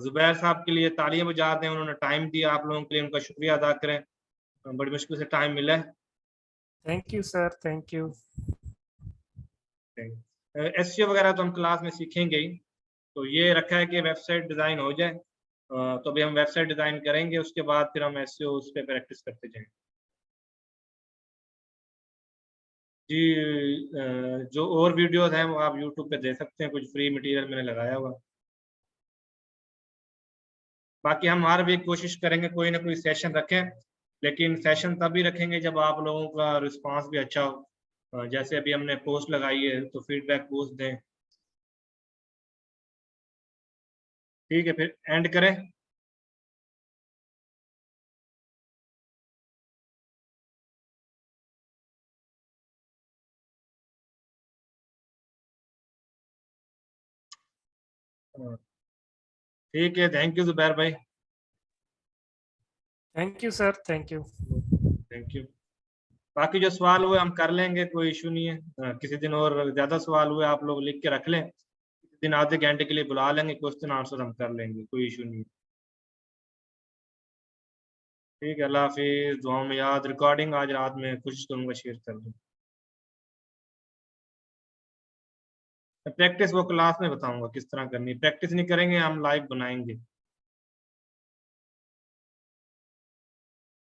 जुबैर साहब के लिए तालियां बजा दें, उन्होंने टाइम दिया आप लोगों के लिए, उनका शुक्रिया अदा करें। बड़ी मुश्किल से टाइम मिला है। Thank you sir, thank you. SEO वगैरह तो हम क्लास में सीखेंगे ही। तो ये रखा है कि वेबसाइट डिज़ाइन हो जाए, तो अभी हम वेबसाइट डिज़ाइन करेंगे, उसके बाद फिर हम एसईओ उस पर प्रैक्टिस करते जाएंगे। जी जो और वीडियोस हैं वो आप यूट्यूब पे देख सकते हैं, कुछ फ्री मटेरियल मैंने लगाया हुआ। बाकी हम हर वीक कोशिश करेंगे कोई ना कोई सेशन रखें, लेकिन सेशन तभी रखेंगे जब आप लोगों का रिस्पांस भी अच्छा हो। जैसे अभी हमने पोस्ट लगाई है तो फीडबैक पोस्ट दें। ठीक है, फिर एंड करें। ठीक है, थैंक यू जुबैर भाई। Thank you sir, thank you. Thank you. बाकी जो सवाल हुए हम कर लेंगे, कोई इशू नहीं है। किसी दिन और ज्यादा सवाल हुए आप लोग लिख के रख लें, किसी दिन आधे घंटे के लिए बुला लेंगे, क्वेश्चन आंसर हम कर लेंगे, कोई इशू नहीं है। ठीक है, अल्लाह हाफिज। दुआ में याद, रिकॉर्डिंग आज रात में कोशिश करूंगा शेयर कर दूँ। प्रैक्टिस वो क्लास में बताऊंगा किस तरह करनी है, प्रैक्टिस नहीं करेंगे हम लाइव बनाएंगे।